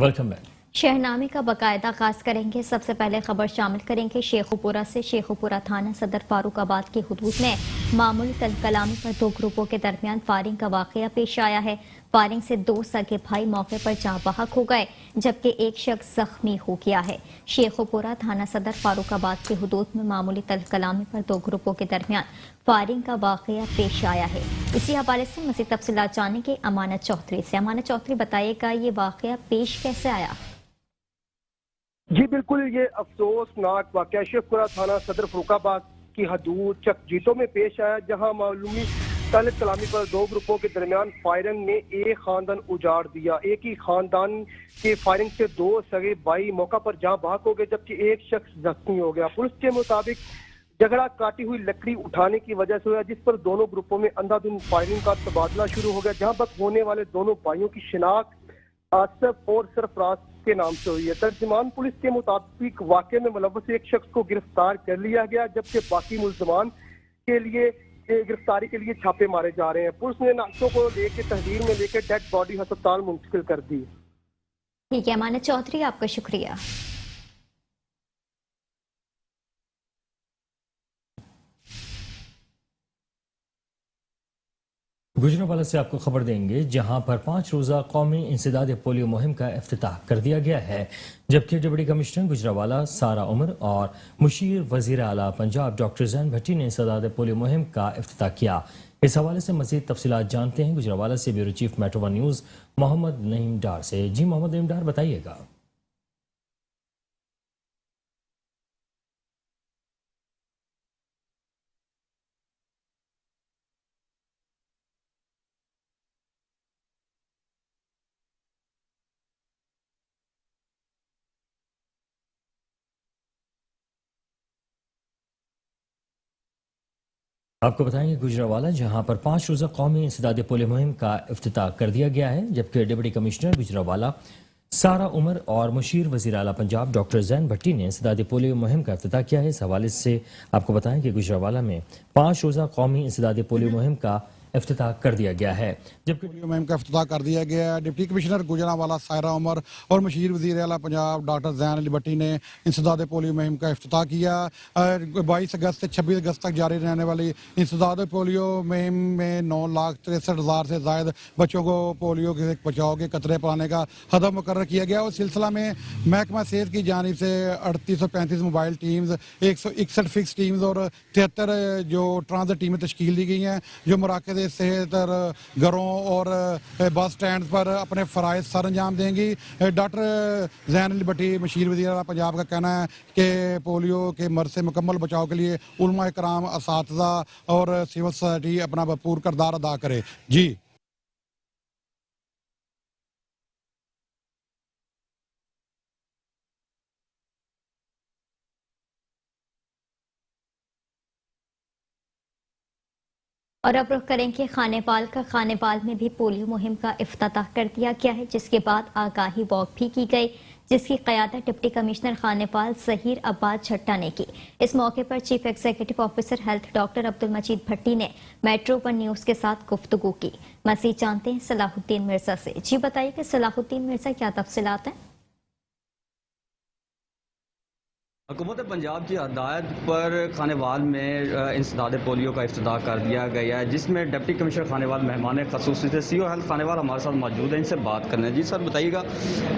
Welcome back. शहनामे का बाकायदा आगाज करेंगे। सबसे पहले खबर शामिल करेंगे शेखुपुरा से। शेखुपुरा थाना सदर फारूकाबाद की हुदूद में मामूली तलकलामी पर दो ग्रुपों के दरमियान फायरिंग का वाकया पेश आया है। फायरिंग से दो सगे भाई मौके पर जाँ बहक हो गए, जबकि एक शख्स जख्मी हो गया है। शेखुपुरा थाना सदर फारूकाबाद की हुदूद में मामूली तलकलामी पर दो ग्रुपों के दरमियान फायरिंग का वाकया पेश आया है। इसी हवाले से मज़ीद तफसीलात जानेंगे अमानत चौधरी से। अमानत चौधरी, बताइएगा ये वाकया पेश कैसे आया? जी बिल्कुल, ये अफसोसनाक वाकया शेखपुरा थाना सदर फरुखाबाद की हदूद चकजीतों में पेश आया, जहां मालूमी तलब कलामी पर दो ग्रुपों के दरमियान फायरिंग ने एक खानदान उजाड़ दिया। एक ही खानदान के फायरिंग से दो सगे भाई मौका पर जहां बहक हो गए, जबकि एक शख्स जख्मी हो गया। पुलिस के मुताबिक झगड़ा काटी हुई लकड़ी उठाने की वजह से हुआ, जिस पर दोनों ग्रुपों में अंधाधुंध फायरिंग का तबादला शुरू हो गया। जहां तक होने वाले दोनों भाइयों की शिनाख्त आसिफ और सरफराज के नाम से हुई है। तर्जुमान पुलिस के मुताबिक वाकये में मुलव्वस एक शख्स को गिरफ्तार कर लिया गया, जबकि बाकी मुल्ज़मान के लिए गिरफ्तारी के लिए छापे मारे जा रहे हैं। पुलिस ने नाश्तों को लेकर तहरीर में लेकर डेड बॉडी अस्पताल मुंतकिल कर दी। ठीक है अमानत चौधरी, आपका शुक्रिया। गुजरांवाला से आपको खबर देंगे, जहां पर 5 रोज़ा कौमी इंसदाद पोलियो मुहिम का इफ्तिताह कर दिया गया है, जबकि डिप्टी कमिश्नर गुजरांवाला सारा उमर और मुशीर वजीर आला पंजाब डॉक्टर जैन भट्टी ने इंसदाद पोलियो मुहिम का इफ्तिताह किया। इस हवाले से मज़ीद तफसीलात जानते हैं गुजरांवाला से bureau chief metro one news Mohammad Naeem Dar से। जी मोहम्मद नईम डार, बताइएगा। आपको बताएंगे गुजरांवाला, जहां पर 5 रोज़ा कौमी इंसदाद पोलियो मुहिम का इफ्तिताह कर दिया गया है, जबकि डिप्टी कमिश्नर गुजरांवाला सारा उमर और मुशीर वज़ीर आला पंजाब डॉक्टर जैन भट्टी ने इंसदाद पोलियो मुहिम का इफ्तिताह किया है। इस हवाले से आपको बताएं कि गुजरांवाला में 5 रोज़ा कौमी इंसदाद पोलियो मुहिम का इफ्तिताह कर दिया गया है, जबकि पोलियो मुहिम का इफ्तिताह कर दिया गया है। डिप्टी कमिश्नर गुजरांवाला सारा उमर और मुशीर वज़ीर आला पंजाब डॉक्टर जैन अली भट्टी ने इंसदाद पोलियो मुहिम का इफ्तिताह किया। 22 अगस्त से 26 अगस्त तक जारी रहने वाली इंसदाद पोलियो मुहिम में 9,63,000 से ज़ायद बच्चों को पोलियो के बचाव के कतरे पिलाने का हदफ मुकर्रर किया गया। उस सिलसिला में महकमा सेहत की जानिब से 3835 मोबाइल टीम्स, 161 फिक्स टीम्स और 73 जो ट्रांजिट टीमें तश्कील दी गई हैं, जो मराकज़ सेहत घरों और बस स्टैंड पर अपने फ़राइज़ सर अंजाम देंगी। डॉक्टर जैन अली भट्टी मुशीर वज़ीर आला पंजाब का कहना है कि पोलियो के मर्ज़ से मुकम्मल बचाव के लिए उलमा इकराम, असातिज़ा और सिविल सोसाइटी अपना भरपूर किरदार अदा करे। जी और अब रुख करेंगे खानेपाल का। खानेपाल में भी पोलियो मुहिम का इफ्तिताह कर दिया गया है, जिसके बाद आगाही वॉक भी की गई, जिसकी क़यादत डिप्टी कमिश्नर खानेपाल ज़हीर अब्बास छट्टा ने की। इस मौके पर chief executive officer health doctor Abdul Majeed Bhatti ने मेट्रो वन न्यूज़ के साथ गुफ्तगू की। मज़ीद जानते हैं सलाहुद्दीन मिर्जा से। जी बताइए कि सलाहुद्दीन मिर्जा, क्या तफसीलात हैं? हुकूमत पंजाब की हदायत पर खानेवाल में इंसदाद पोलियो का इफ्तिताह कर दिया गया है, जिसमें डिप्टी कमिश्नर खानेवाल मेहमान खसूसी थे। सीओ हेल्थ खानेवाल हमारे साथ मौजूद हैं, इनसे बात करना है। जी सर, बताइएगा,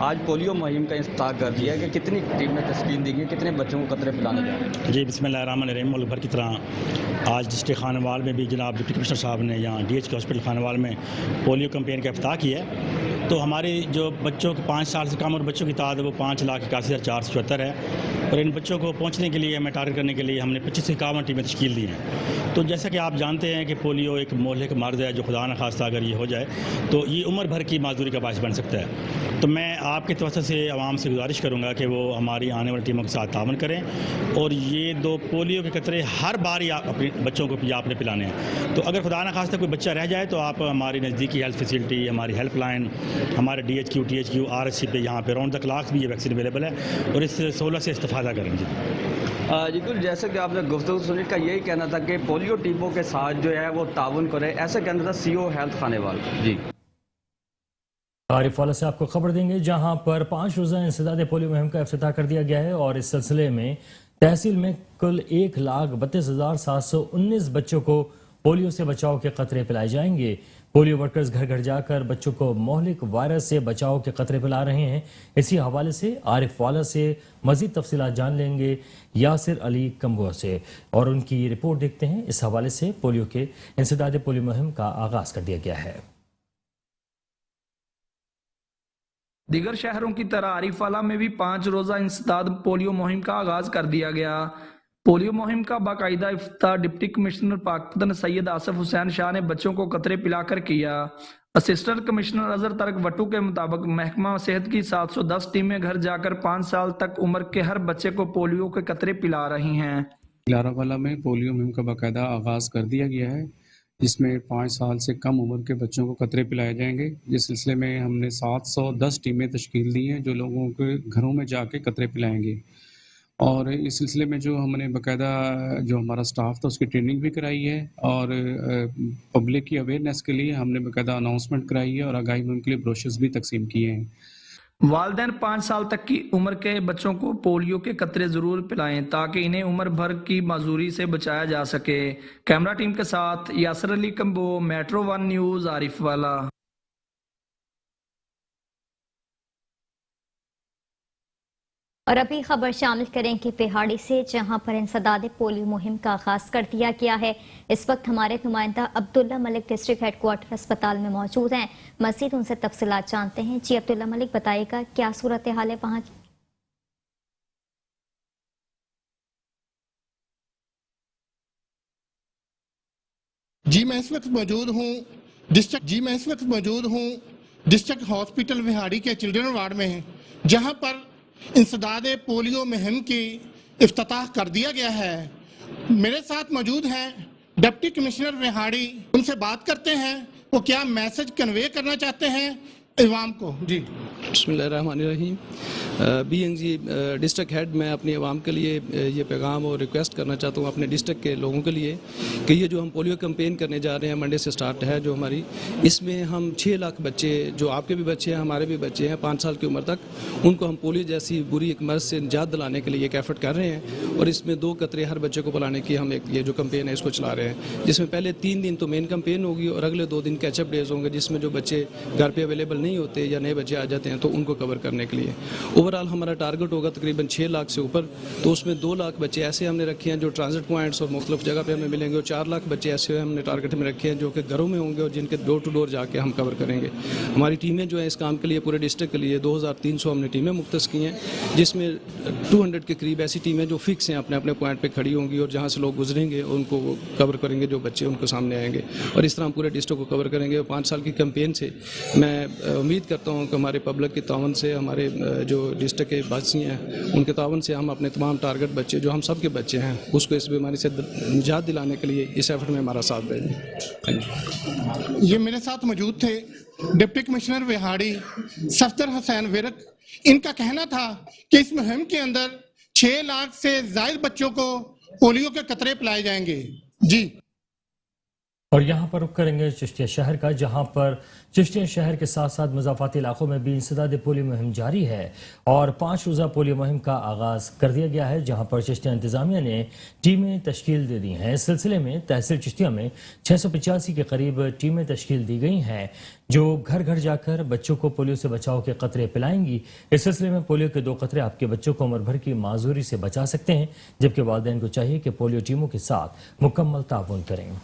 आज पोलियो मुहिम का इफ्तिताह कर दिया गया, कितनी टीमें तश्कील दी गई, कितने बच्चों को कतरे पिलाने जा रहे हैं? जी बिस्मिल्लाहिर्रहमानिर्रहीम। मुल्क भर की तरह आज डिस्ट्रिक्ट खानेवाल में भी जनाब डिप्टी कमिश्नर साहब ने यहाँ DH हॉस्पिटल खानेवाल में पोलियो कैंपेन का इफ्तिताह किया है। तो हमारे जो बच्चों के 5 साल से कम और बच्चों की तादाद है वो 5,81,474 है, और इन बच्चों को पहुंचने के लिए, हमें टारगेट करने के लिए हमने 25 से 51 टीमें तश्कील दी हैं। तो जैसा कि आप जानते हैं कि पोलियो एक मोहल्लिक मर्ज़ है, जो खुदा न खास्ता अगर ये हो जाए तो ये उम्र भर की माजूरी का बायस बन सकता है। तो मैं आपके तवज्जो से आवाम से गुजारिश करूँगा कि वो हमारी आने वाली टीमों के साथ तावन करें, और ये 2 पोलियो के कतरे हर बार ही अपने बच्चों को आपने पिलाने हैं। तो अगर खुदा न खास्ता कोई बच्चा रह जाए तो आप हमारी नज़दीकी हेल्थ फैसिलिटी, हमारी हेल्पलाइन, हमारे DHQ, THQ, RSC पे यहाँ पे राउंड द क्लॉक भी ये वैक्सीन अवेलेबल है, और इस सहूलत से इस्तेफादा करेंगे। जी बिल्कुल, जैसे कि आपने गुफ्तगू सुनी, का यही कहना था कि पोलियो टीमों के साथ जो है वो ताउन करे, ऐसा कहना था सीओ हेल्थ खानेवाल। जी आरिफ वाला से आपको खबर देंगे जहां पर 5 रोजा इंसदाद पोलियो मुहिम का इफ्तिताह कर दिया गया है और इस सिलसिले में तहसील में कुल 1,32,719 बच्चों को पोलियो से बचाव के कतरे पिलाए जाएंगे। पोलियो वर्कर्स घर घर जाकर बच्चों को मोहलिक वायरस से बचाव के कतरे पिला रहे हैं। इसी हवाले से आरिफ वाला से मजीद तफसीलात जान लेंगे यासिर अली कम्बुआ से और उनकी रिपोर्ट देखते हैं। इस हवाले से पोलियो के इंसदाद पोलियो मुहिम का आगाज कर दिया गया है। दीगर शहरों की तरह आरिफवाला में भी 5 रोजा इंसदाद पोलियो मुहिम का आगाज कर दिया गया। पोलियो मुहिम का बाकायदा इफ्तिताह डिप्टी कमिश्नर पाकिस्तान सैयद आसिफ हुसैन शाह ने बच्चों को कतरे पिलाकर किया। असिस्टेंट कमिश्नर अजहर तर्क वटू के मुताबिक महकमा सेहत की 710 टीमें घर जाकर 5 साल तक उम्र के हर बच्चे को पोलियो के कतरे पिला रही हैं। लारावाला में पोलियो मुहिम का बाकायदा आगाज़ कर दिया गया है, जिसमें 5 साल से कम उम्र के बच्चों को कतरे पिलाए जाएंगे। इस सिलसिले में हमने 710 टीमें तश्कील दी हैं जो लोगों के घरों में जाके कतरे पिलाएंगे। और इस सिलसिले में जो हमने बाकायदा जो हमारा स्टाफ था उसकी ट्रेनिंग भी कराई है और पब्लिक की अवेयरनेस के लिए हमने बाकायदा अनाउंसमेंट कराई है और आगाही मुहिम के लिए ब्रोशर्स भी तकसीम किए हैं। वालिदैन 5 साल तक की उम्र के बच्चों को पोलियो के कतरे जरूर पिलाएं ताकि इन्हें उम्र भर की माजूरी से बचाया जा सके। कैमरा टीम के साथ Yasir Ali combo, metro 1 news, Arifwala. और अभी खबर शामिल करेंगे पिहाड़ी से, जहां पर इंसदाद पोलियो मुहिम का आगाज कर दिया गया है। इस वक्त हमारे नुमाइंदा अब्दुल्ला मलिक डिस्ट्रिक्ट हेडक्वार्टर अस्पताल में मौजूद हैं। मजीद उनसे तफसीलात जानते हैं। जी अब्दुल्ला मलिक, बताइएगा क्या सूरत हाल है वहां की? जी मैं इस वक्त मौजूद हूँ डिस्ट्रिक्ट हॉस्पिटल विहाड़ी के चिल्ड्रन वार्ड में, जहाँ पर इंसदाद पोलियो मुहिम की इफ्तिताह कर दिया गया है। मेरे साथ मौजूद हैं डिप्टी कमिश्नर विहाड़ी, उनसे बात करते हैं वो क्या मैसेज कन्वे करना चाहते हैं इवाम को। जी बिस्मिल्लाहिर्रहमानिर्रहीम। बीइंग जी डिस्ट्रिक्ट हेड, मैं अपनी आवाम के लिए ये पैगाम और रिक्वेस्ट करना चाहता हूँ अपने डिस्ट्रिक्ट के लोगों के लिए कि ये जो हम पोलियो कैंपेन करने जा रहे हैं, मंडे से स्टार्ट है जो हमारी, इसमें हम 6 लाख बच्चे, जो आपके भी बच्चे हैं हमारे भी बच्चे हैं 5 साल की उम्र तक, उनको हम पोलियो जैसी बुरी एक मर्ज से निजात दिलाने के लिए एक एफर्ट कर रहे हैं। और इसमें 2 कतरे हर बच्चे को पिलाने की हम एक ये जो कैंपेन है इसको चला रहे हैं, जिसमें पहले 3 दिन तो मेन कैंपेन होगी और अगले 2 दिन कैचअप डेज होंगे, जिसमें जो बच्चे घर पर अवेलेबल नहीं होते या नए बच्चे आ जाते हैं तो उनको कवर करने के लिए ओवरऑल हमारा टारगेट होगा तकरीबन 6 लाख से ऊपर। तो उसमें 2 लाख बच्चे ऐसे हमने रखे हैं जो ट्रांजिट पॉइंट्स और मुख्तलिफ जगह पे हमें मिलेंगे, और 4 लाख बच्चे ऐसे हमने टारगेट में रखे हैं जो कि घरों में होंगे और जिनके डोर टू डोर जाके हम कवर करेंगे। हमारी टीमें जो है इस काम के लिए पूरे डिस्ट्रिक्ट के लिए 2300 हमने टीमें मुख्तस की हैं, जिसमें 200 के करीब ऐसी टीमें जो फिक्स हैं अपने अपने पॉइंट पर खड़ी होंगी और जहाँ से लोग गुजरेंगे उनको कवर करेंगे, जो बच्चे उनको सामने आएंगे, और इस तरह हम पूरे डिस्ट्रिक्ट को कवर करेंगे। 5 साल की कैंपेन से मैं उम्मीद करता हूँ कि हमारे पब्लिक के तावन से, हमारे जो डिस्ट्रिक्ट के बासी हैं उनके तावन से हम अपने तमाम टारगेट बच्चे जो हम सब के बच्चे हैं उसको इस बीमारी से निजात दिलाने के लिए इस एफर्ट में हमारा साथ देंगे। ये मेरे साथ मौजूद थे डिप्टी कमिश्नर विहाड़ी सफदर हुसैन विरक। इनका कहना था कि इस मुहिम के अंदर 6 लाख से ज्यादा बच्चों को पोलियो के कतरे पिलाए जाएंगे। जी और यहाँ पर रुक करेंगे चिश्तिया शहर का, जहाँ पर चिश्तिया शहर के साथ साथ मुज़ाफ़ाती इलाकों में भी इंसदाद पोलियो मुहिम जारी है और 5 रोज़ा पोलियो मुहिम का आगाज़ कर दिया गया है, जहाँ पर चिश्तिया इंतज़ामिया ने टीमें तश्कील दे दी हैं। इस सिलसिले में तहसील चिश्तिया में 685 के करीब टीमें तश्कील दी गई हैं जो घर घर जाकर बच्चों को पोलियो से बचाव के कतरे पिलाएंगी। इस सिलसिले में पोलियो के 2 कतरे आपके बच्चों को उम्र भर की माजूरी से बचा सकते हैं, जबकि वालिदैन को चाहिए कि पोलियो टीमों के साथ मुकम्मल ताउन करें।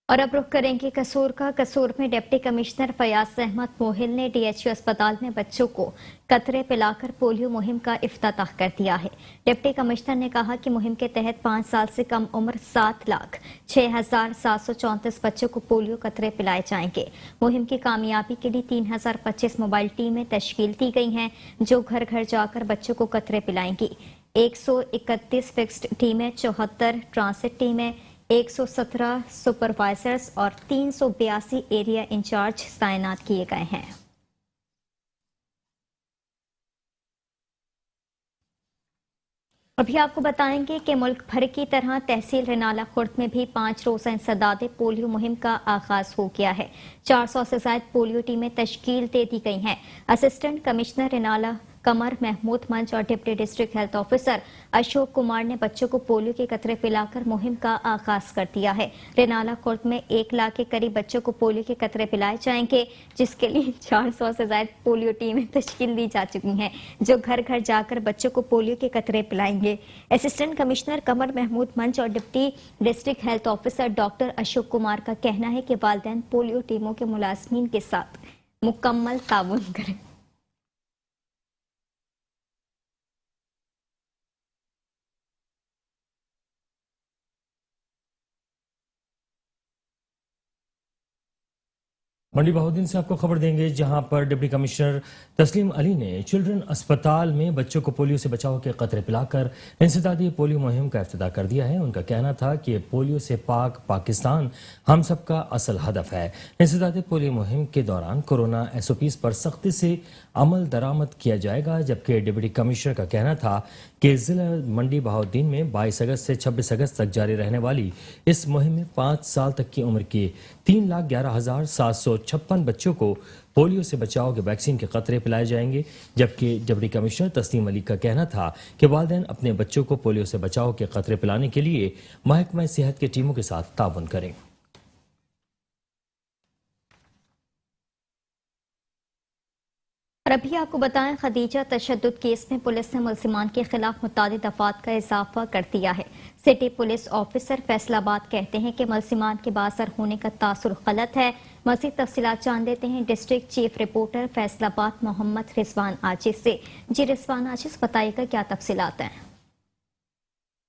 और अब रुख करेंगे कसूर का। कसूर में डिप्टी कमिश्नर फयाज अहमद मोहिल ने DHU अस्पताल में बच्चों को कतरे पिलाकर पोलियो मुहिम का इफ्तिताह कर दिया है। डिप्टी कमिश्नर ने कहा कि मुहिम के तहत 5 साल से कम उम्र 7,06,734 बच्चों को पोलियो कतरे पिलाए जाएंगे। मुहिम की कामयाबी के लिए 3025 मोबाइल टीमें तश्कील दी गई हैं जो घर घर जाकर बच्चों को कतरे पिलाएंगी। 131 फिक्स्ड टीमें, 74 ट्रांसिट टीमें, 117 सुपरवाइजर्स और 382 एरिया इंचार्ज तैनात किए गए हैं। अभी आपको बताएंगे कि मुल्क भर की तरह तहसील रेनाला खुर्द में भी 5 रोज़ा इंसदाद पोलियो मुहिम का आगाज हो गया है। 400 से ज्यादा पोलियो टीमें तश्कील दे दी गई हैं। असिस्टेंट कमिश्नर रेनाला कमर महमूद मंच और deputy district health officer Ashok Kumar ने बच्चों को पोलियो के कतरे पिलाकर मुहिम का आगाज कर दिया है। रेनाला खुर्द में 1 लाख के करीब बच्चों को पोलियो के कतरे पिलाए जाएंगे, जिसके लिए 400 से ज्यादा पोलियो टीमें तश्कील दी जा चुकी हैं, जो घर घर जाकर बच्चों को पोलियो के कतरे पिलाएंगे। असिस्टेंट कमिश्नर कमर महमूद मंच और deputy district health officer doctor Ashok Kumar का कहना है कि वालिदैन पोलियो टीमों के मुलाजमीन के साथ मुकम्मल ताउन करें। मंडी बहाउद्दीन से आपको खबर देंगे, जहां पर डिप्टी कमिश्नर तस्लीम अली ने चिल्ड्रन अस्पताल में बच्चों को पोलियो से बचाव के कतरे पिलाकर इंसदादी पोलियो मुहिम का इफ्तिताह कर दिया है। उनका कहना था कि पोलियो से पाक पाकिस्तान हम सब का असल हदफ है। इंसदादी पोलियो मुहिम के दौरान कोरोना SOPs पर सख्ती से अमल दरामद किया जाएगा, जबकि डिप्टी कमिश्नर का कहना था कि जिला मंडी बहाउद्दीन में 22 अगस्त से 26 अगस्त तक जारी रहने वाली इस मुहिम में 5 साल तक की उम्र के 3,11,756 बच्चों को पोलियो से बचाव के वैक्सीन के कतरे पिलाए जाएंगे। जबकि डिप्टी कमिश्नर तस्लीम अली का कहना था कि वालिदैन अपने बच्चों को पोलियो से बचाव के कतरे पिलाने के लिए महकमा सेहत की टीमों के साथ ताउन करें। और अभी आपको बताएं, खदीजा तशद्दुद केस में पुलिस ने मुल्जिमान के खिलाफ मुतादिद दफात का इजाफा कर दिया है। सिटी पुलिस ऑफिसर फैसलाबाद कहते हैं कि मुल्जिमान के बासर होने का तासुर गलत है। मज़ीद तफसीलात जान लेते हैं district chief reporter Faisalabad Mohammad Rizwan Aajiz से। जी रिजवान आजिज, बताइएगा क्या तफसीलात हैं?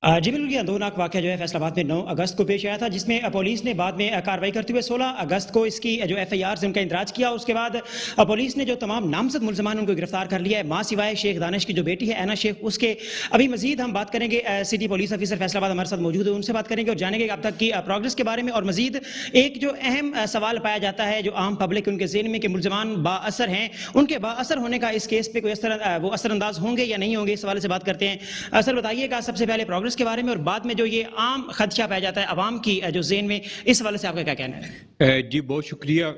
जी बिल्कुल, ये दौरनाक वाक़या जो है फैसलाबाद में 9 अगस्त को पेश आया था, जिसमें पुलिस ने बाद में कार्रवाई करते हुए 16 अगस्त को इसकी जो FIR से उनका इंदराज किया। उसके बाद पुलिस ने जो तमाम नामजद मुल्ज़मान उनको गिरफ्तार कर लिया है, माँ सिवाय शेख दानिश की जो बेटी है ऐना शेख उसके। अभी मजीद हम बात करेंगे, सिटी पुलिस ऑफिसर फैसलाबाद हमारे साथ मौजूद है, उनसे बात करेंगे और जानेंगे अब तक की प्रोग्रेस के बारे में। और मजीद एक जो अहम सवाल पाया जाता है जो आम पब्लिक उनके ज़हन में कि मुल्ज़मान बाअसर हैं, उनके बाअसर होने का इस केस पे कोई वो असरअंदाज होंगे या नहीं होंगे, इस हवाले से बात करते हैं। सर बताइएगा सबसे पहले प्रोग्रेस के बारे में, और बाद में जो ये आम खदशा पाया जाता है अवाम की जो ज़हन में, इस हवाले से आपका क्या कहना है? जी बहुत शुक्रिया।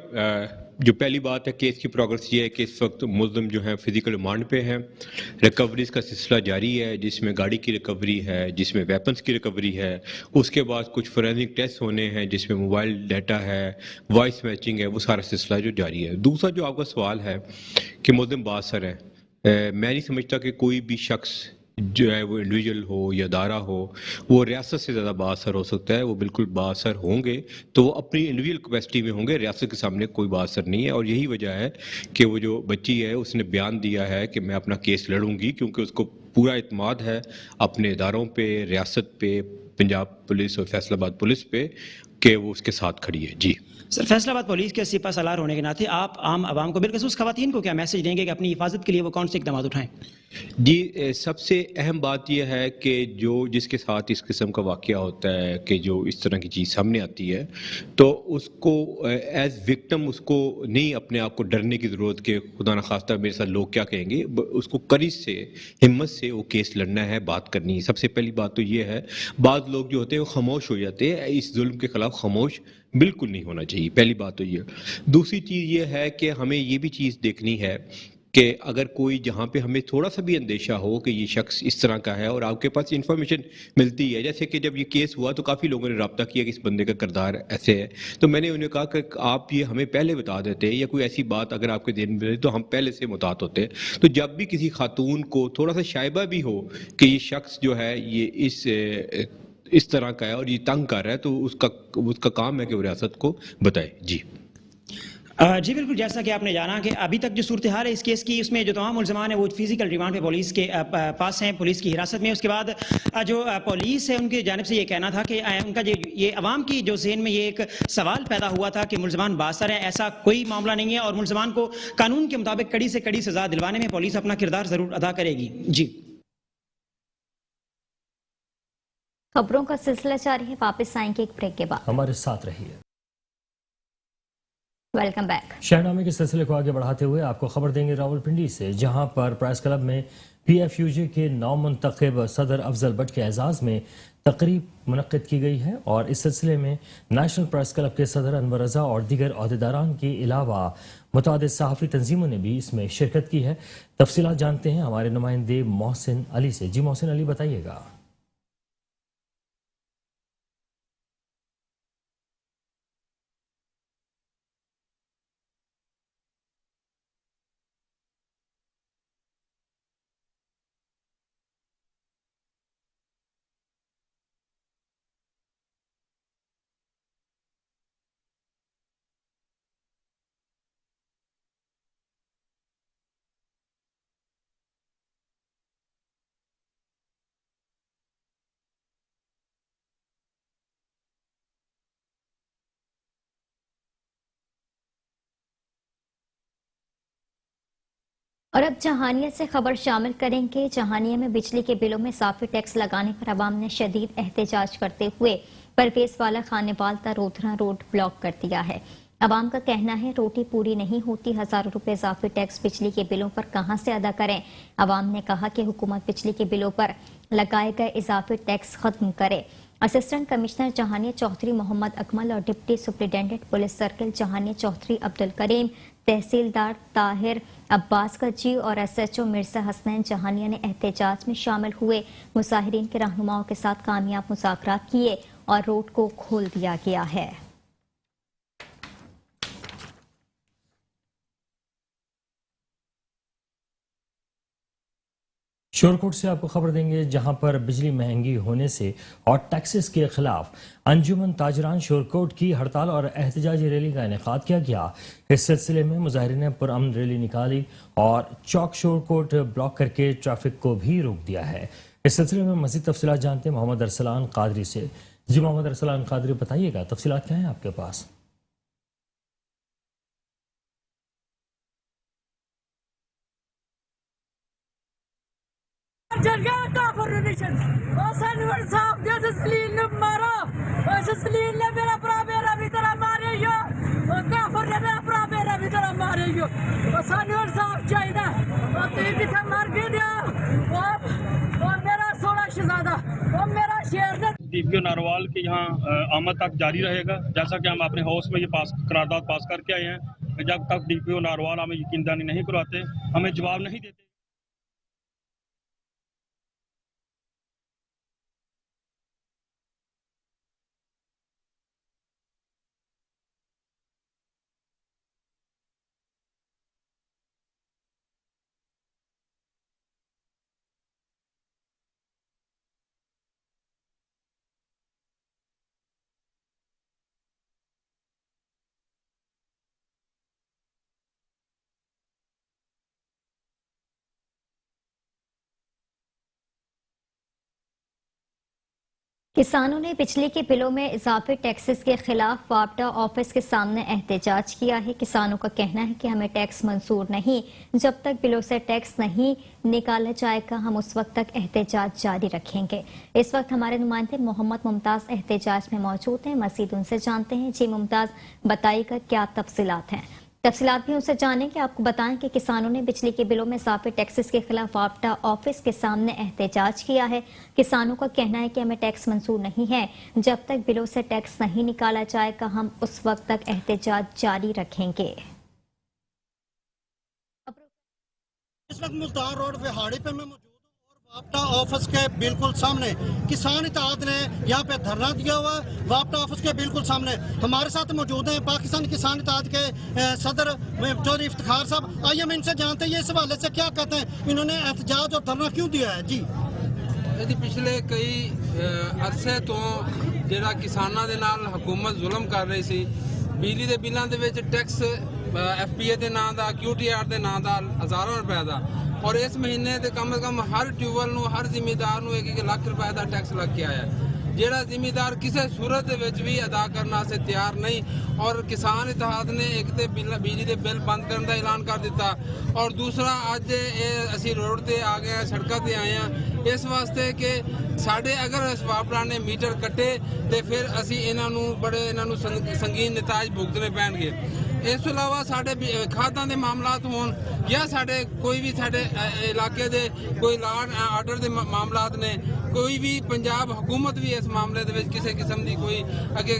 जो पहली बात है केस की प्रोग्रेस ये है कि इस वक्त मुल्ज़िम जो है फिजिकल रिमांड पे हैं। रिकवरीज का सिलसिला जारी है, जिसमें गाड़ी की रिकवरी है, जिसमें वेपन्स की रिकवरी है। उसके बाद कुछ फोरेंसिक टेस्ट होने हैं, जिसमें मोबाइल डाटा है, वॉइस मैचिंग है, वो सारा सिलसिला जो जारी है। दूसरा जो आपका सवाल है कि मुल्ज़िम बाअसर है, मैं नहीं समझता कि कोई भी शख्स जो है वो इंडिविजुअल हो या दायरा हो वो रियासत से ज़्यादा बाअसर हो सकता है। वो बिल्कुल बाअसर होंगे तो वो अपनी इंडिविजुअल कैपेसिटी में होंगे, रियासत के सामने कोई बाअसर नहीं है। और यही वजह है कि वो जो बच्ची है उसने बयान दिया है कि मैं अपना केस लड़ूंगी, क्योंकि उसको पूरा इत्मीनान है अपने इदारों पे, रियासत पे, पंजाब पुलिस और फैसलाबाद पुलिस पे कि वो उसके साथ खड़ी है। जी सर, फैसलाबाद पुलिस के सिपा सलार होने के नाते आप आम आवाम को, बिलखसूस खवातीन को क्या मैसेज देंगे कि अपनी हिफाजत के लिए वो कौन से इक़दाम उठाएं? जी सबसे अहम बात यह है कि जो जिसके साथ इस किस्म का वाक़या होता है कि जो इस तरह की चीज़ सामने आती है, तो उसको एज विक्टिम उसको नहीं अपने आप को डरने की ज़रूरत कि खुदा न खास्ता मेरे साथ लोग क्या कहेंगे। उसको करीज से, हिम्मत से वो केस लड़ना है, बात करनी है। सबसे पहली बात तो ये है, बाद लोग जो होते हैं वो खामोश हो जाते हैं, इस जुल्म के ख़िलाफ़ खामोश बिल्कुल नहीं होना चाहिए। पहली बात तो ये। दूसरी चीज़ ये है कि हमें ये भी चीज़ देखनी है कि अगर कोई जहाँ पे हमें थोड़ा सा भी अंदेशा हो कि ये शख्स इस तरह का है और आपके पास इन्फॉर्मेशन मिलती है, जैसे कि जब ये केस हुआ तो काफ़ी लोगों ने रब्ता किया कि इस बंदे का किरदार ऐसे है, तो मैंने उन्हें कहा कि आप ये हमें पहले बता देते या कोई ऐसी बात अगर आपके दिन में तो हम पहले से मुतात होते। तो जब भी किसी खातून को थोड़ा सा शायबा भी हो कि ये शख्स जो है ये इस तरह का है और ये तंग कर रहा है, तो उसका काम है कि वो रियासत को बताए। जी जी बिल्कुल, जैसा कि आपने जाना कि अभी तक जो सूरत हाल है इस केस की, उसमें जो तमाम मुल्ज़मान है वो फिजिकल रिमांड पे पुलिस के पास हैं, पुलिस की हिरासत में। उसके बाद जो पुलिस है उनकी जानिब से ये कहना था कि उनका जो ये अवाम की जो ज़हन में ये एक सवाल पैदा हुआ था कि मुल्ज़मान बाअसर है, ऐसा कोई मामला नहीं है और मुल्ज़मान को कानून के मुताबिक कड़ी से कड़ी सज़ा दिलवाने में पुलिस अपना किरदार ज़रूर अदा करेगी। जी खबरों का सिलसिला जारी है, वापस आएंगे एक ब्रेक के बाद, हमारे साथ रहिए। Welcome back. शहरनामे के सिलसिले को आगे बढ़ाते हुए आपको खबर देंगे रावलपिंडी से, जहां पर प्रेस क्लब में PFUJ کے نو منتخب صدر افضل بٹ کے اعزاز میں تقریب منعقد کی گئی ہے اور اس سلسلے میں نیشنل پریس کلب کے صدر انور رضا اور دیگر عہدیداران کے علاوہ متعدد صحافی تنظیموں نے بھی اس میں شرکت کی ہے. تفصیلات جانتے ہیں ہمارے نمائندے محسن علی سے. جی محسن علی بتائیے گا. اور اب جہانیہ سے خبر شامل کریں گے. جہانیہ میں بجلی کے بلوں میں اضافی ٹیکس لگانے پر عوام نے شدید احتجاج کرتے ہوئے پرویز والا خانوال تا رودھرا روڈ بلاک کر دیا ہے. عوام کا کہنا ہے روٹی پوری نہیں ہوتی، ہزاروں روپے اضافی ٹیکس بجلی کے بلوں پر کہاں سے ادا کریں. عوام نے کہا کہ حکومت بجلی کے بلوں پر لگائے گئے اضافی ٹیکس ختم کرے. اسسٹنٹ کمشنر جہانیہ چودھری محمد اکمل اور deputy superintendent police circle Jahania Chaudhry Abdulkarim, تحصیلدار طاہر عباس گجی اور SHO مرزا حسنین جہانیہ نے احتجاج میں شامل ہوئے مظاہرین کے رہنماؤں کے ساتھ کامیاب مذاکرات کیے اور روڈ کو کھول دیا گیا ہے. شورکوٹ سے آپ کو خبر دیں گے جہاں پر بجلی مہنگی ہونے سے اور ٹیکسز کے خلاف انجمن تاجران شورکوٹ کی ہڑتال اور احتجاجی ریلی کا انعقاد کیا گیا. اس سلسلے میں مظاہرین نے پرامن ریلی نکالی اور چوک شورکوٹ بلاک کر کے ٹریفک کو بھی روک دیا ہے. اس سلسلے میں مزید تفصیلات جانتے ہیں محمد ارسلان قادری سے. جی محمد ارسلان قادری بتائیے گا تفصیلات کیا ہیں آپ کے پاس؟ DPO ناروال کے یہاں آمد تک جاری رہے گا، جیسا کہ ہم اپنے ہاؤس میں یہ قرارداد پاس کر کے آئے ہیں. جب تک DPO ناروال ہمیں یقین دہانی نہیں کرواتے، ہمیں جواب نہیں دیتے. کسانوں نے بجلی کے بلوں میں اضافی ٹیکسز کے خلاف وابڈا آفس کے سامنے احتجاج کیا ہے. کسانوں کا کہنا ہے کہ ہمیں ٹیکس منظور نہیں، جب تک بلوں سے ٹیکس نہیں نکالا جائے گا ہم اس وقت تک احتجاج جاری رکھیں گے. اس وقت ہمارے نمائندے محمد ممتاز احتجاج میں موجود ہیں، مزید ان سے جانتے ہیں. جی ممتاز بتائیے گا کیا تفصیلات ہیں؟ تفصیلات بھی ان سے جانیں کہ آپ کو بتائیں کہ کسانوں نے بجلی کے بلوں میں اضافی ٹیکسز کے خلاف وابڈا آفس کے سامنے احتجاج کیا ہے. کسانوں کا کہنا ہے کہ ہمیں ٹیکس منظور نہیں ہے، جب تک بلوں سے ٹیکس نہیں نکالا جائے گا ہم اس وقت تک احتجاج جاری رکھیں گے. اس وقت ملتان روڈ وہاڑی پہ میں موجود ہوں اور وابڈا آفس کے بالکل سامنے کسان اتحاد نے یہاں پہ دھرنا دیا ہوا. وابڈا آفس کے بالکل سامنے ہمارے ساتھ موجود ہیں پاکستان کسان اتحاد کے صدر چودھری افتخار صاحب. آئیے ہم ان سے جانتے ہیں یہ اس حوالے سے کیا کہتے ہیں، انہوں نے احتجاج اور دھرنا کیوں دیا ہے. جی پچھلے کئی عرصے تو ਜਿਹੜਾ ਕਿਸਾਨਾਂ ਦੇ ਨਾਲ ਹਕੂਮਤ ਜ਼ੁਲਮ ਕਰ ਰਹੀ ਸੀ, ਬਿਜਲੀ ਦੇ ਬਿੱਲਾਂ ਦੇ ਵਿੱਚ ਟੈਕਸ FPA ਦੇ ਨਾਂ ਦਾ, QTR ਦੇ ਨਾਂ ਦਾ ਹਜ਼ਾਰਾਂ ਰੁਪਏ ਦਾ, ਔਰ ਇਸ ਮਹੀਨੇ ਤੇ ਕਮ ਸੇ ਕਮ ਹਰ ਟਿਊਬਵੈੱਲ ਨੂੰ ਹਰ ਜ਼ਿਮੀਂਦਾਰ ਨੂੰ 1-1 ਲੱਖ ਰੁਪਏ ਦਾ ਟੈਕਸ ਲੱਗ ਕੇ ਆਇਆ, ਜਿਹੜਾ ਜ਼ਿਮੀਂਦਾਰ ਕਿਸੇ ਸੂਰਤ ਦੇ ਵਿੱਚ ਵੀ ਅਦਾ ਕਰਨ ਵਾਸਤੇ ਤਿਆਰ ਨਹੀਂ. ਔਰ ਕਿਸਾਨ ਇਤਿਹਾਦ ਨੇ ਇੱਕ ਤੇ ਬਿਜਲੀ ਦੇ ਬਿੱਲ ਬੰਦ ਕਰਨ ਦਾ ਐਲਾਨ ਕਰ ਦਿੱਤਾ, ਔਰ ਦੂਸਰਾ ਅੱਜ ਇਹ ਅਸੀਂ ਰੋਡ ਤੇ ਆ ਗਏ, ਸੜਕਾਂ ਤੇ ਆਏ ਹਾਂ ਇਸ ਵਾਸਤੇ ਕਿ ਸਾਡੇ ਅਗਰ ਸਵਾਪਰਾਂ ਨੇ ਮੀਟਰ ਕੱਟੇ ਤੇ ਫਿਰ ਅਸੀਂ ਇਹਨਾਂ ਨੂੰ ਸੰਗੀਨ ਨਤਾਜ ਭੁਗਤਣੇ ਪੈਣਗੇ. ਇਸ ਤੋਂ ਇਲਾਵਾ ਸਾਡੇ ਖਾਦਾਂ ਦੇ ਮਾਮਲਾਤ ਹੋਣ ਜਾਂ ਸਾਡੇ ਕੋਈ ਵੀ ਸਾਡੇ ਇਲਾਕੇ ਦੇ ਕੋਈ ਲਾਅ ਆਰਡਰ ਦੇ ਮਾਮਲਾਤ ਨੇ, ਕੋਈ ਵੀ ਪੰਜਾਬ ਹਕੂਮਤ ਵੀ ਇਸ ਮਾਮਲੇ ਦੇ ਵਿੱਚ ਕਿਸੇ ਕਿਸਮ ਦੀ ਕੋਈ ਅੱਗੇ